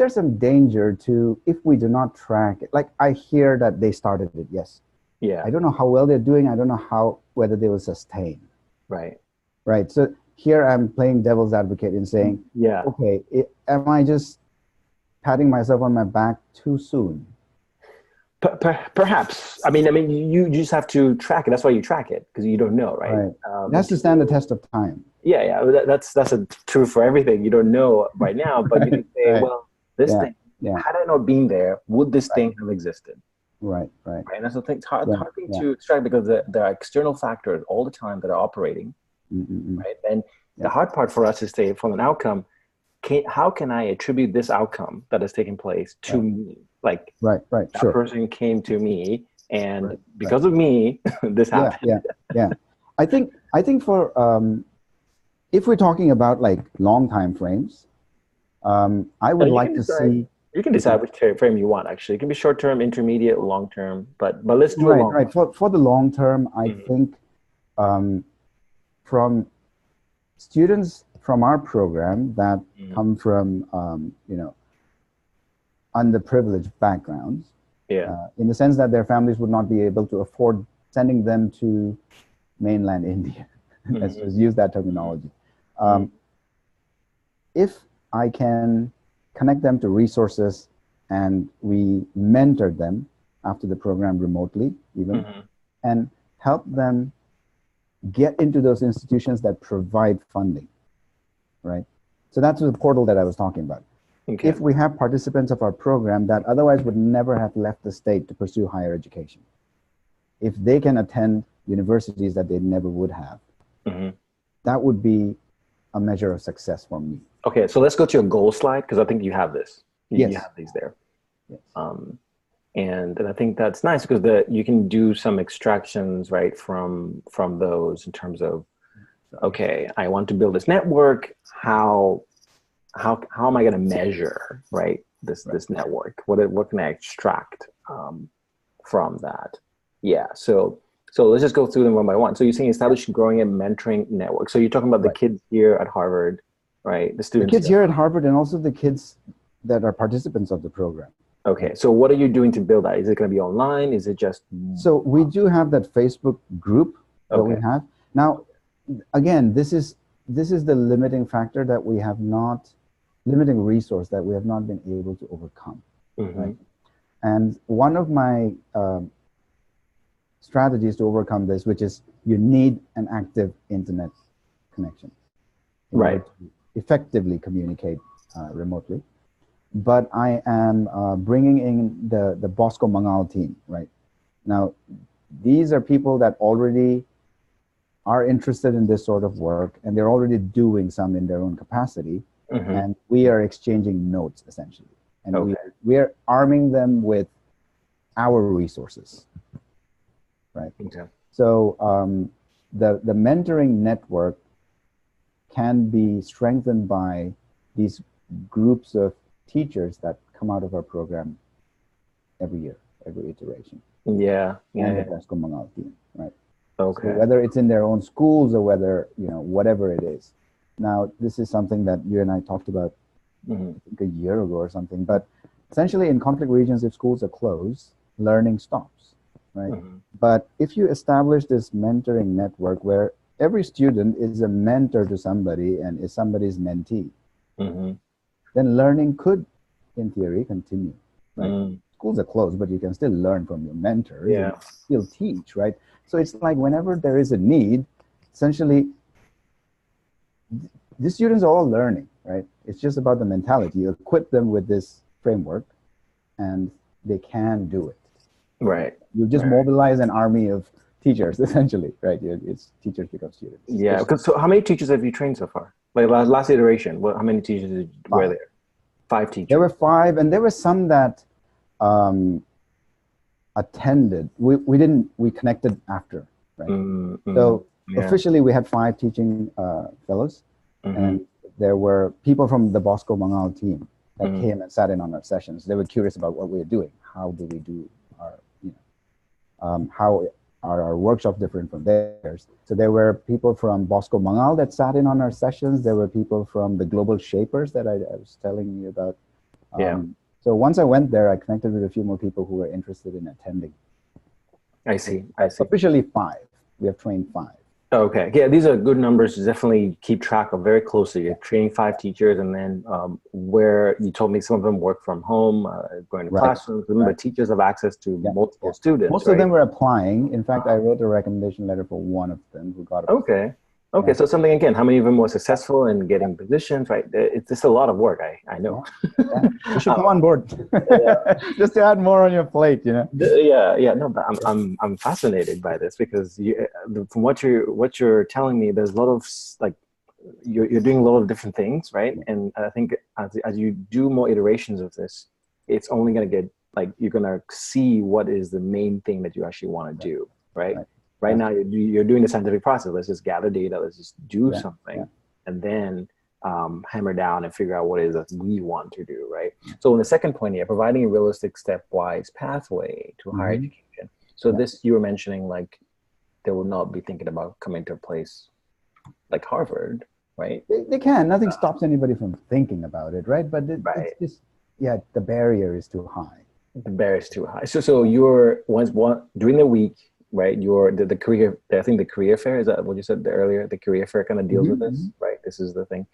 some danger to, if we do not track it? Like, I hear that they started it, yes. Yeah. I don't know how well they're doing. I don't know whether they will sustain. Right. Right. So here I'm playing devil's advocate in saying, yeah, okay, am I just patting myself on my back too soon? Perhaps. I mean, you just have to track it. That's why you track it, because you don't know, right? It has to stand the test of time. Yeah. That's true for everything. You don't know right now, but you can say, well, this thing, had I not been there, would this thing have existed? Right. And that's the thing. It's hard thing to extract, because there are external factors all the time that are operating, right? And the hard part for us is to say, from an outcome, how can I attribute this outcome that has taken place to me? Like, that person came to me, and because of me, this happened. Yeah. I think for if we're talking about like long time frames, I would like to see. You can decide which frame you want. Actually, it can be short term, intermediate, long term. But let's do it. Right. For the long term, I think from students from our program that come from underprivileged backgrounds, in the sense that their families would not be able to afford sending them to mainland India. Let's just use that terminology. If I can connect them to resources and we mentor them after the program remotely even, and help them get into those institutions that provide funding, right? So that's the portal that I was talking about. Okay. If we have participants of our program that otherwise would never have left the state to pursue higher education, if they can attend universities that they never would have, that would be a measure of success for me. Okay, so let's go to your goal slide, because I think you have this. You have these there. Yes. And I think that's nice, because you can do some extractions, right, from those in terms of, okay, I want to build this network. How am I going to measure, right, this network? What can I extract from that? Yeah. So let's just go through them one by one. So you're saying establish, growing, and mentoring network. So you're talking about the kids here at Harvard, right? The students. The kids here at Harvard, and also the kids that are participants of the program. Okay. So what are you doing to build that? Is it going to be online? Is it just? So we do have that Facebook group that we have. Now, again, this is the limiting factor that we have not, limiting resource that we have not been able to overcome. Right? And one of my strategies to overcome this, which is you need an active internet connection, right, to effectively communicate remotely. But I am bringing in the Bosco Mangal team, right? Now, these are people that already are interested in this sort of work, and they're already doing some in their own capacity, and we are exchanging notes, essentially. And we are arming them with our resources, right? Okay. So the mentoring network can be strengthened by these groups of teachers that come out of our program every year, every iteration. Yeah. And the Bosco Mangal team, right? Okay. So whether it's in their own schools or whether, whatever it is. Now, this is something that you and I talked about I think a year ago or something, but essentially in conflict regions, if schools are closed, learning stops, right? But if you establish this mentoring network where every student is a mentor to somebody and is somebody's mentee, then learning could, in theory, continue, right? Schools are closed, but you can still learn from your mentors, and still teach, right? So it's like whenever there is a need, essentially, the students are all learning, right? It's just about the mentality. You equip them with this framework, and they can do it. Right. You just mobilize an army of teachers, essentially, right? It's teachers become students. Yeah. Because so how many teachers have you trained so far? Like last iteration, how many teachers were there? 5 teachers. There were 5, and there were some that attended. We connected after, right? So officially we had 5 teaching fellows, and there were people from the Bosco Mangal team that came and sat in on our sessions. They were curious about what we were doing. How do we do our, how are our workshops different from theirs? So there were people from Bosco Mangal that sat in on our sessions. There were people from the Global Shapers that I was telling you about. So once I went there, I connected with a few more people who were interested in attending. I see. Officially 5. We have trained 5. Okay. Yeah, these are good numbers to definitely keep track of very closely. You're training 5 teachers, and then where you told me some of them work from home, going to classrooms, but teachers have access to multiple students. Most of them were applying. In fact, I wrote a recommendation letter for one of them who got it. Okay, so something again, how many of them were successful in getting positions, right? It's just a lot of work, I know. You should come on board. Just to add more on your plate, no, but I'm fascinated by this because from what you're telling me, there's a lot of like you're doing a lot of different things, right? And I think as you do more iterations of this, it's only going to get like you're going to see what is the main thing that you actually want to do, right? Right now, you're doing the scientific process. Let's just gather data. Let's just do something, and then hammer down and figure out what it is that we want to do, right? So in the second point here, providing a realistic stepwise pathway to higher education. So this, you were mentioning, like, they will not be thinking about coming to a place like Harvard, right? They can. Nothing stops anybody from thinking about it, right? But it's just, the barrier is too high. The barrier is too high. So you're during the week, right? The career, I think the career fair, is that what you said earlier? The career fair kind of deals with this, right? This is the thing.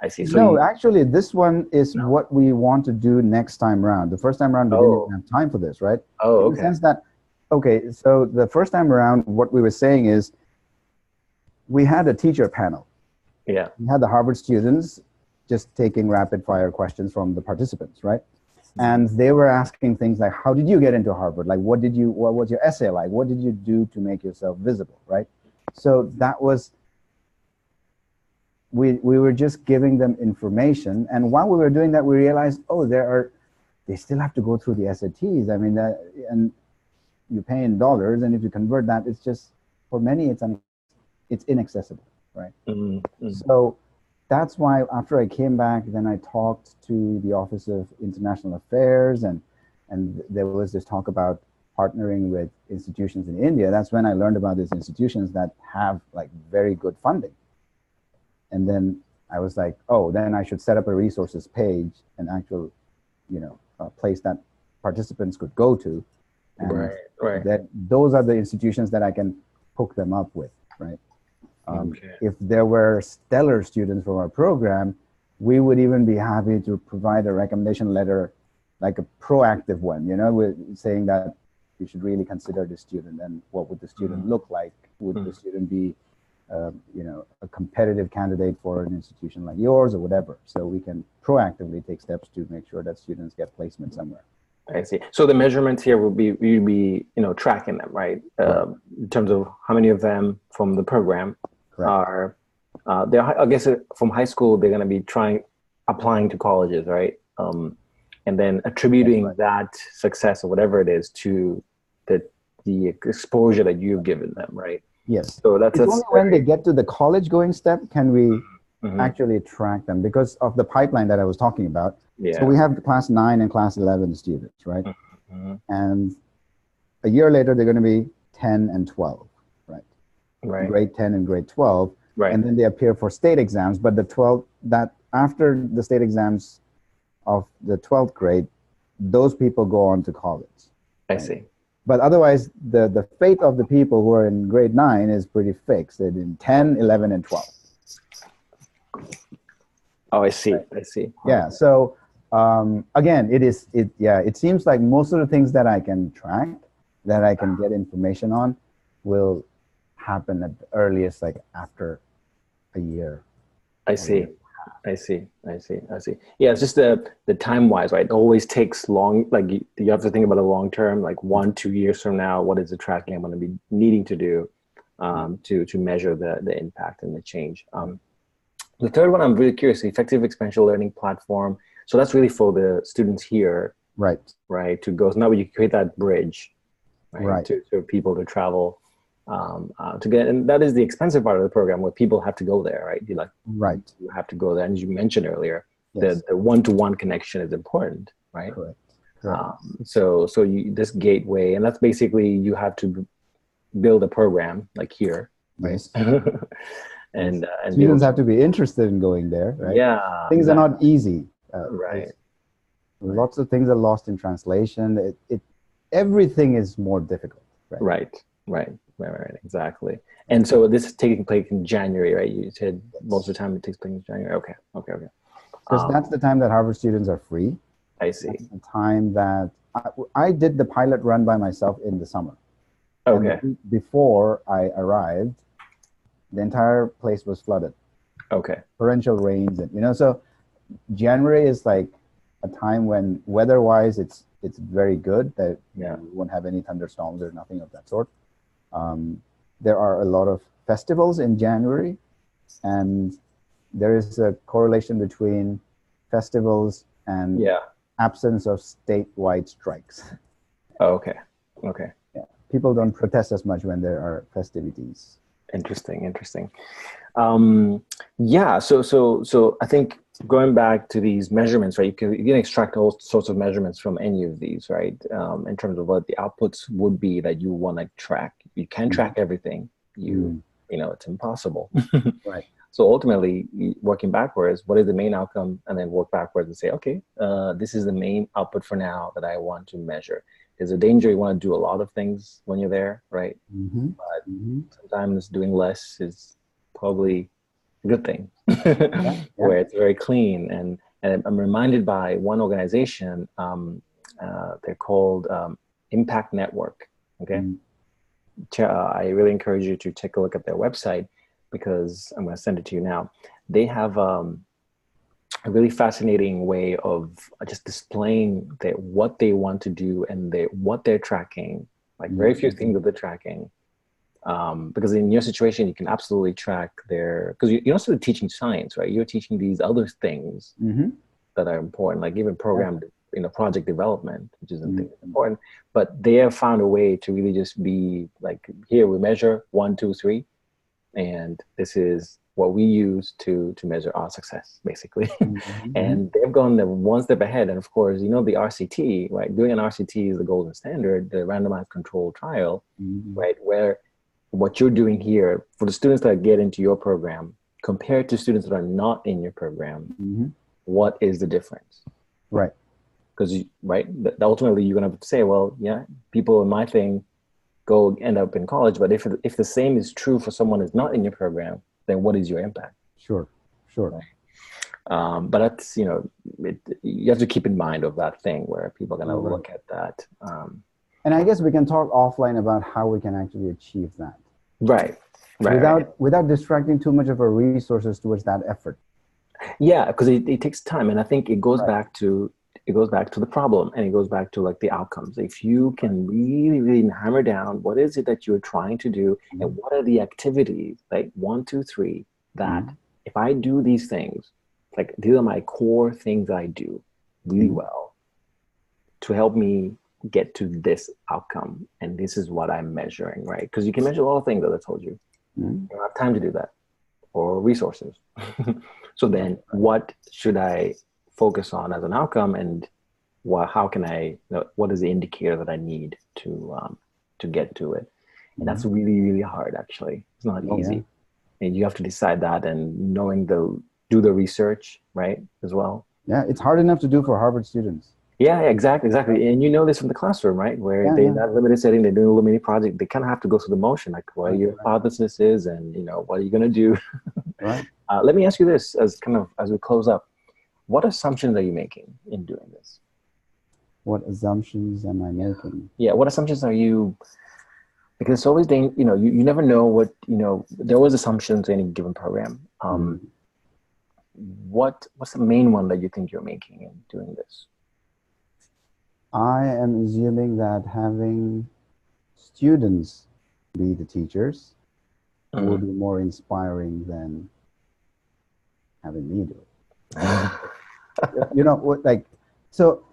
I see. So actually, this one is what we want to do next time around. The first time around, we didn't even have time for this, right? In the sense that, so the first time around, what we were saying is we had a teacher panel. Yeah. We had the Harvard students just taking rapid fire questions from the participants, right? And they were asking things like, how did you get into Harvard? Like, what was your essay like? What did you do to make yourself visible, right? So that was, we were just giving them information. And while we were doing that, we realized, they still have to go through the SATs. I mean, and you pay in dollars. And if you convert that, it's just, for many, it's inaccessible, right? So that's why after I came back, then I talked to the Office of International Affairs, and there was this talk about partnering with institutions in India. That's when I learned about these institutions that have like very good funding. And then I was like, then I should set up a resources page, an actual, place that participants could go to. And that those are the institutions that I can hook them up with, right? If there were stellar students from our program, we would even be happy to provide a recommendation letter, like a proactive one, with saying that you should really consider the student, and what would the student look like? Would the student be, a competitive candidate for an institution like yours or whatever? So we can proactively take steps to make sure that students get placement somewhere. I see. So the measurements here will be, you'll be, tracking them, right? In terms of how many of them from the program are, I guess from high school, they're going to be applying to colleges, right? And then attributing that success or whatever it is to the exposure that you've given them, right? Yes. So that's only when they get to the college going step can we actually track them, because of the pipeline that I was talking about. So we have class 9 and class 11 students, right? And a year later, they're going to be 10 and 12, right? Grade 10 and grade 12. And then they appear for state exams, but after the state exams of the 12th grade, those people go on to college. I see. But otherwise, the fate of the people who are in grade 9 is pretty fixed. They're in 10, 11, and 12. Oh, I see. I see. Yeah. So again, it seems like most of the things that I can track, that I can get information on, will happen at the earliest, like after a year. I see. I see. I see. I see. Yeah, it's just the time wise, right? It always takes long. Like you have to think about the long term, like 1-2 years from now, what is the tracking I'm going to be needing to do to measure the impact and the change. The third one, I'm really curious, the effective experiential learning platform. So that's really for the students here, Right. right? To go. So now you create that bridge, right? Right. To people to travel to get, and that is the expensive part of the program where people have to go there, right? Right. You have to go there, and as you mentioned earlier, Yes. the one-to-one connection is important, right? Correct. Correct. So this gateway, and that's basically you have to build a program like here, right? Yes. and Students have to be interested in going there, right? Yeah, Things exactly. are not easy. Right. Lots of things are lost in translation. Everything is more difficult. Right. Exactly. And so this is taking place in January, right? You said most of the time it takes place in January. Okay. Because that's the time that Harvard students are free. I see. That's the time that I did the pilot run by myself in the summer. Okay. And before I arrived, the entire place was flooded. Okay. Torrential rains, and so January is like a time when weather-wise it's very good. That we won't have any thunderstorms or nothing of that sort. There are a lot of festivals in January, and there is a correlation between festivals and absence of statewide strikes. Oh, okay. Yeah. People don't protest as much when there are festivities. Interesting. So I think going back to these measurements, right? You can extract all sorts of measurements from any of these, right? In terms of what the outputs would be that you want to track. You can't track everything. It's impossible. Right. So ultimately, working backwards, what is the main outcome, and then work backwards and say, okay, this is the main output for now that I want to measure. There's a danger you want to do a lot of things when you're there, right? But sometimes doing less is probably a good thing, where it's very clean. And I'm reminded by one organization, they're called Impact Network, okay? I really encourage you to take a look at their website, because I'm going to send it to you now. They have a really fascinating way of just displaying what they want to do and what they're tracking. Like very few things that they're tracking. Because in your situation, you can absolutely track because you're not sort of teaching science, right? You're teaching these other things that are important, like even program, project development, which is important. But they have found a way to really just be like, here we measure 1, 2, 3. And this is what we use to measure our success, basically. And they've gone one step ahead. And of course, the RCT, right? Doing an RCT is the golden standard, the randomized controlled trial, right? Where what you're doing here for the students that get into your program compared to students that are not in your program, what is the difference? Right. Because, ultimately you're going to have to say, well, people in my thing end up in college, but if the same is true for someone who's not in your program, then what is your impact? Sure. Right? But that's, you have to keep in mind of that thing where people are going to look at that. And I guess we can talk offline about how we can actually achieve that. Right. Without distracting too much of our resources towards that effort. Yeah, because it takes time, and I think it goes back to the problem, and it goes back to like the outcomes. If you can really, really hammer down what is it that you're trying to do, and what are the activities, like 1, 2, 3, that if I do these things, like these are my core things I do really well to help me get to this outcome, and this is what I'm measuring, right? Because you can measure a lot of things, as I told you. You don't have time to do that, or resources. So then what should I focus on as an outcome, and how can I, what is the indicator that I need to get to it? And that's really, really hard, actually. It's not easy. And you have to decide that, and do the research, right, as well. Yeah, it's hard enough to do for Harvard students. Yeah, exactly. And this from the classroom, right? Where they're in that limited setting, they're doing a little mini project, they kind of have to go through the motion, like what your hypothesis is, and what are you going to do? Right. Let me ask you this, as we close up. What assumptions are you making in doing this? What assumptions am I making? Yeah, what assumptions are you? Because it's always, you never know what, there are always assumptions in any given program. what's the main one that you think you're making in doing this? I am assuming that having students be the teachers will be more inspiring than having me do it. You know, like, so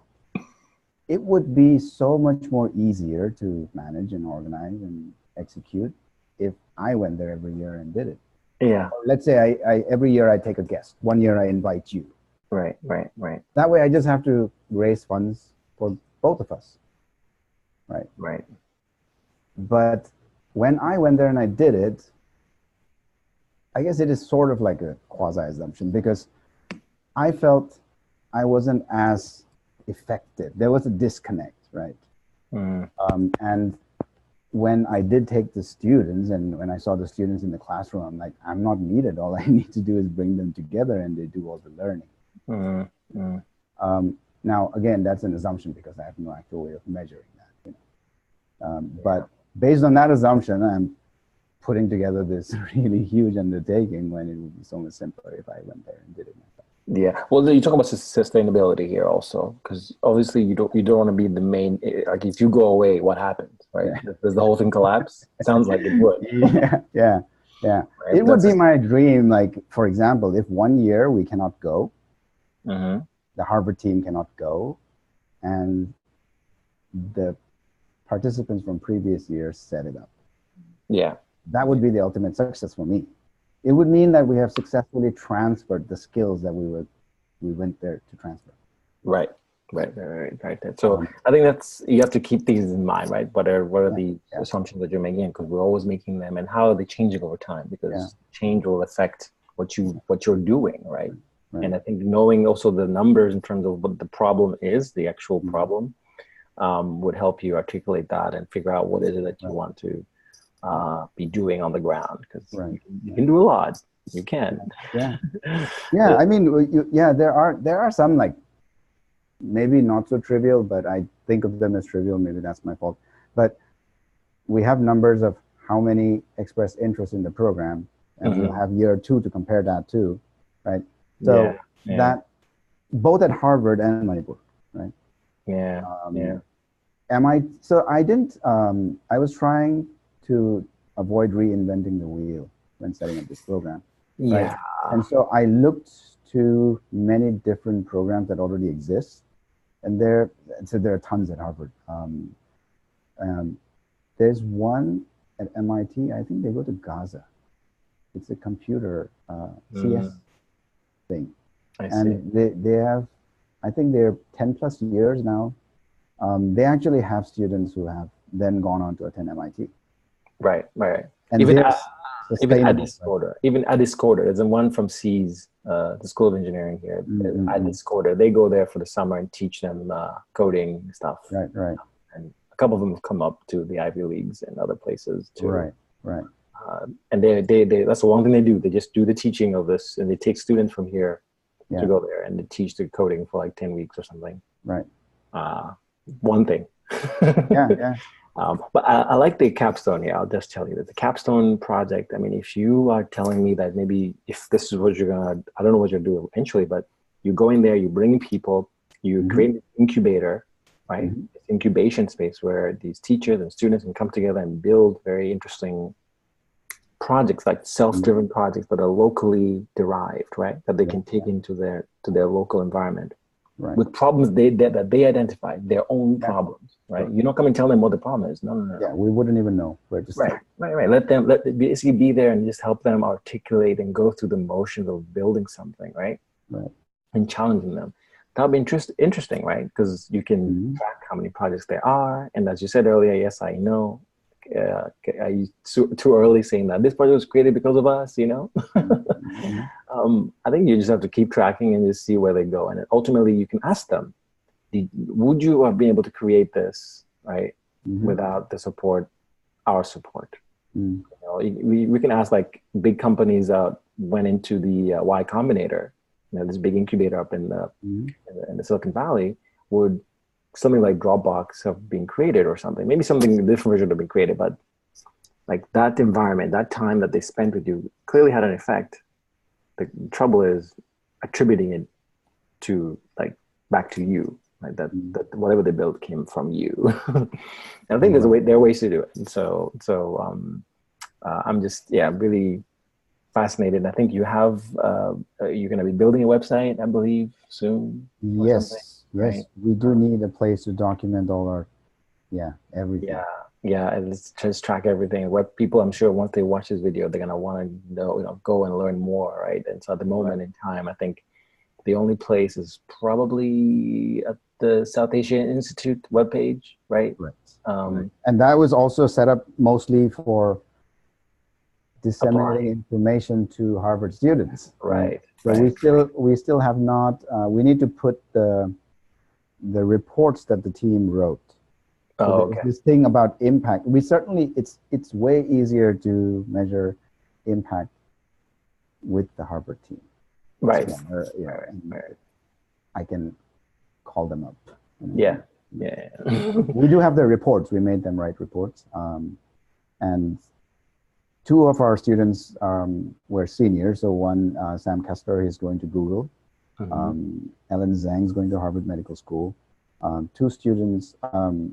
it would be so much more easier to manage and organize and execute if I went there every year and did it. Yeah. Let's say I every year I take a guest. One year I invite you. Right. That way I just have to raise funds for both of us. Right. But when I went there and I did it, I guess it is sort of like a quasi-assumption because I felt I wasn't as effective. There was a disconnect, right? And when I did take the students and when I saw the students in the classroom, I'm like, I'm not needed. All I need to do is bring them together and they do all the learning. Now, again, that's an assumption because I have no actual way of measuring that. But based on that assumption, I'm putting together this really huge undertaking when it would be so much simpler if I went there and did it myself. Yeah. Well, you talk about sustainability here also, because obviously you don't want to be the main. Like, if you go away, what happens, right? Yeah. Does the whole thing collapse? It sounds like it would. Yeah. Right? It would be my dream. Like, for example, if 1 year we cannot go, the Harvard team cannot go, and the participants from previous years set it up. Yeah. That would be the ultimate success for me. It would mean that we have successfully transferred the skills that we went there to transfer. Right. So I think you have to keep these in mind, right? What are the assumptions that you're making? Because we're always making them, and how are they changing over time? Because change will affect what you're doing, right? And I think knowing also the numbers in terms of what the problem is, the actual problem, would help you articulate that and figure out what is it that you want to be doing on the ground, because you can do a lot. You can. I mean, there are some, like, maybe not so trivial, but I think of them as trivial. Maybe that's my fault. But we have numbers of how many expressed interest in the program, and we'll have year 2 to compare that to, right? So that both at Harvard and Manipur, right? I was trying to avoid reinventing the wheel when setting up this program. Right? And so I looked to many different programs that already exist, and there are tons at Harvard. There's one at MIT. I think they go to Gaza. It's a computer CS thing, and they have, I think they're 10 plus years now. They actually have students who have then gone on to attend MIT. Right. And even Addis Coder, there's one from SEAS, the School of Engineering here. Addis Coder, they go there for the summer and teach them coding stuff. Right. And a couple of them have come up to the Ivy Leagues and other places too. Right. And they that's the one thing they do. They just do the teaching of this, and they take students from here to go there and they teach the coding for like 10 weeks or something. Right. One thing. But I like the Capstone here. I'll just tell you that the Capstone project, I mean, if you are telling me that maybe if this is what you're gonna, I don't know what you're doing eventually, but you go in there, you bring in people, you create an incubator, right? Incubation space where these teachers and students can come together and build very interesting projects, like self-driven projects that are locally derived, right? That they can take into their local environment. With problems that they identify, their own problems, right? You don't come and tell them what the problem is. No. Yeah, we wouldn't even know where to start. Right. Let them basically be there and just help them articulate and go through the motions of building something, right? And challenging them. That'll be interesting, right? Because you can track how many projects there are, and as you said earlier, yes, I know. I too early saying that this project was created because of us, you know. I think you just have to keep tracking and just see where they go, and ultimately you can ask them, would you have been able to create this, right, without the support, our support? You know, we can ask, like, big companies went into the Y Combinator, you know, this big incubator up in the Silicon Valley. Would something like Dropbox have been created or something? Maybe something different version would have been created, but like that environment, that time that they spent with you clearly had an effect. The trouble is attributing it to like back to you, like that whatever they built came from you. And I think there are ways to do it. And I'm just really fascinated. I think you have you're going to be building a website, I believe, soon. Yes, right? We do need a place to document all our everything. And let's just track everything. What people, I'm sure, once they watch this video, they're gonna want to know, go and learn more, right? And so at the moment in time, I think the only place is probably at the South Asian Institute webpage, right? Right. And that was also set up mostly for disseminating information to Harvard students. Right. So we still have not. We need to put the reports that the team wrote. So this thing about impact, it's way easier to measure impact with the Harvard team. Right. I can call them up. Yeah. We do have the reports. We made them write reports. And two of our students were seniors. So one, Sam Kessler, is going to Google. Ellen Zhang is going to Harvard Medical School. Two students,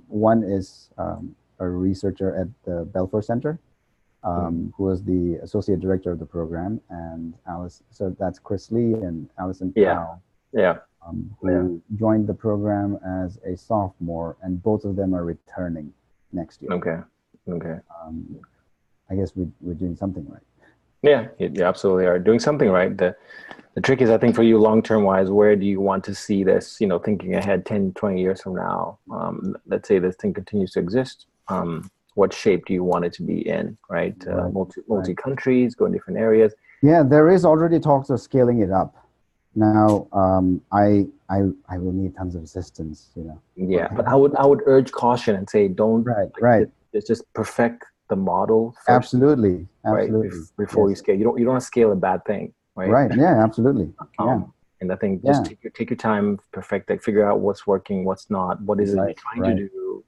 one is a researcher at the Belfer Center, who was the associate director of the program, and Alice. So that's Chris Lee and Allison Powell, who joined the program as a sophomore, and both of them are returning next year. Okay. I guess we're doing something right. Yeah, you absolutely are doing something right. The trick is, I think, for you long-term wise, where do you want to see this, thinking ahead 10, 20 years from now? Let's say this thing continues to exist. What shape do you want it to be in, right? Multi countries, go in different areas. Yeah, there is already talks of scaling it up. Now, I will need tons of assistance, Yeah, but I would urge caution and say don't just perfect the model first, absolutely before you scale. You don't want to scale a bad thing, right? Yeah, absolutely. And I think just take your time, perfect it, figure out what's working, what's not, what is it you're trying to do,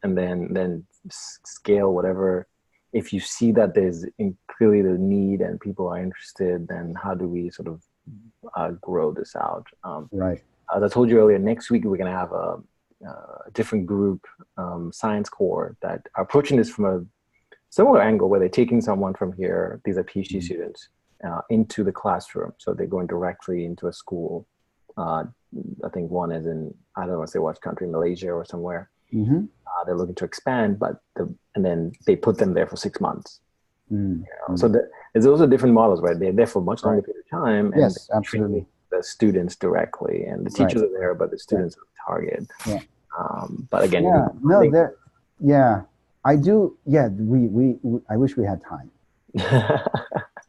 and then scale whatever. If you see that there's clearly the need and people are interested, then how do we sort of grow this out? As I told you earlier, next week we're going to have a different group, science core, that are approaching this from a similar angle, where they're taking someone from here, these are PhD students, into the classroom. So they're going directly into a school. I think one is in, I don't want to say what country, Malaysia or somewhere. They're looking to expand, and then they put them there for 6 months. So there's also different models, right? They're there for a much longer period of time. And yes, absolutely. The students directly, and the teachers are there, but the students are the target. But again, I do. Yeah, we I wish we had time.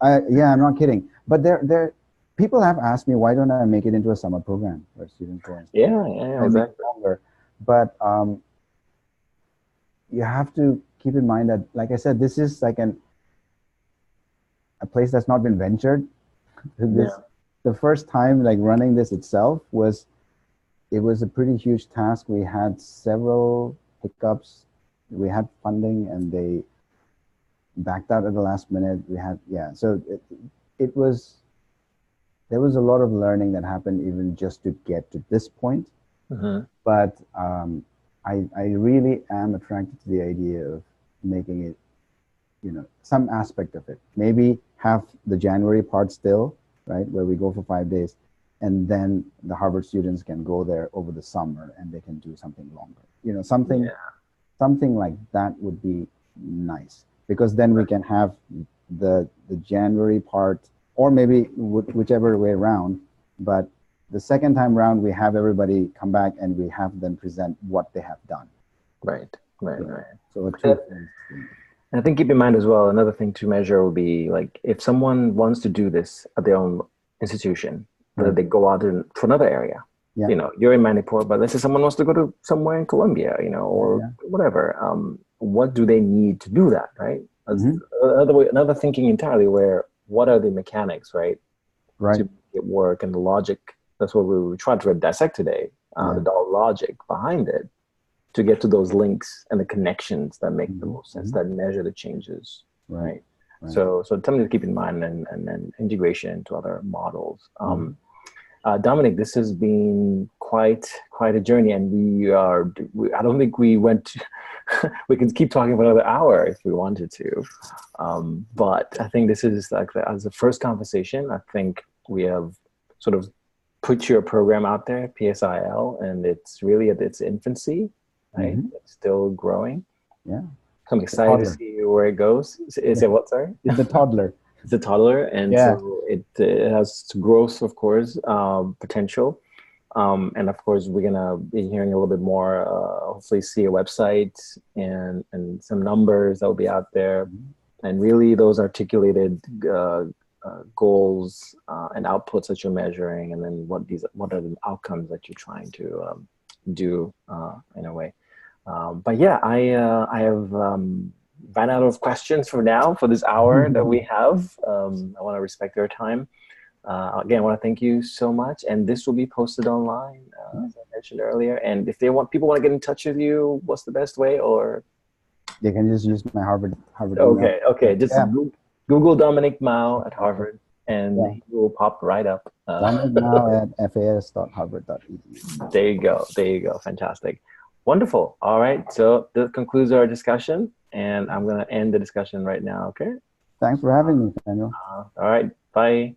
I'm not kidding. But there, people have asked me, why don't I make it into a summer program where students go and exactly. Longer. But you have to keep in mind that, like I said, this is like a place that's not been ventured. The first time like running this itself was a pretty huge task. We had several hiccups. We had funding and they backed out at the last minute. So there was a lot of learning that happened even just to get to this point. But I really am attracted to the idea of making it, some aspect of it. Maybe have the January part still, right, where we go for 5 days, and then the Harvard students can go there over the summer and they can do something longer. Something like that would be nice, because then we can have the January part, or maybe whichever way around. But the second time around, we have everybody come back and we have them present what they have done. Right. So I think keep in mind as well, another thing to measure would be like, if someone wants to do this at their own institution, whether they go out to another area. You're in Manipur, but let's say someone wants to go to somewhere in Colombia, or whatever. What do they need to do that, right? Another thinking entirely, where what are the mechanics, right? To make it work, and the logic. That's what we tried to dissect today. The logic behind it, to get to those links and the connections that make the most sense, that measure the changes, right? So something to keep in mind, and integration into other models. Dominic, this has been quite a journey, and I don't think we went. We can keep talking for another hour if we wanted to, but I think this is like as a first conversation. I think we have sort of put your program out there, PSIL, and it's really at its infancy, right? Mm-hmm. It's still growing. Yeah. I'm excited to see where it goes. Is it what, sorry? It's a toddler. It's a toddler, and Yeah. so it has growth, of course, potential. And of course, we're gonna be hearing a little bit more, hopefully see a website and some numbers that will be out there. And really those articulated goals and outputs that you're measuring, and then what are the outcomes that you're trying to do in a way. But yeah, I have ran out of questions for now for this hour that we have. I want to respect your time. Again, I want to thank you so much. And this will be posted online, as I mentioned earlier. And if people want to get in touch with you, what's the best way? Or they can just use my Harvard. Okay, email. okay. Just Google Dominic Mao at Harvard, and he will pop right up. Dominic Mao at fas.harvard.edu. There you go. There you go. Fantastic. Wonderful. All right. So that concludes our discussion, and I'm going to end the discussion right now. Okay. Thanks for having me, Daniel. All right. Bye.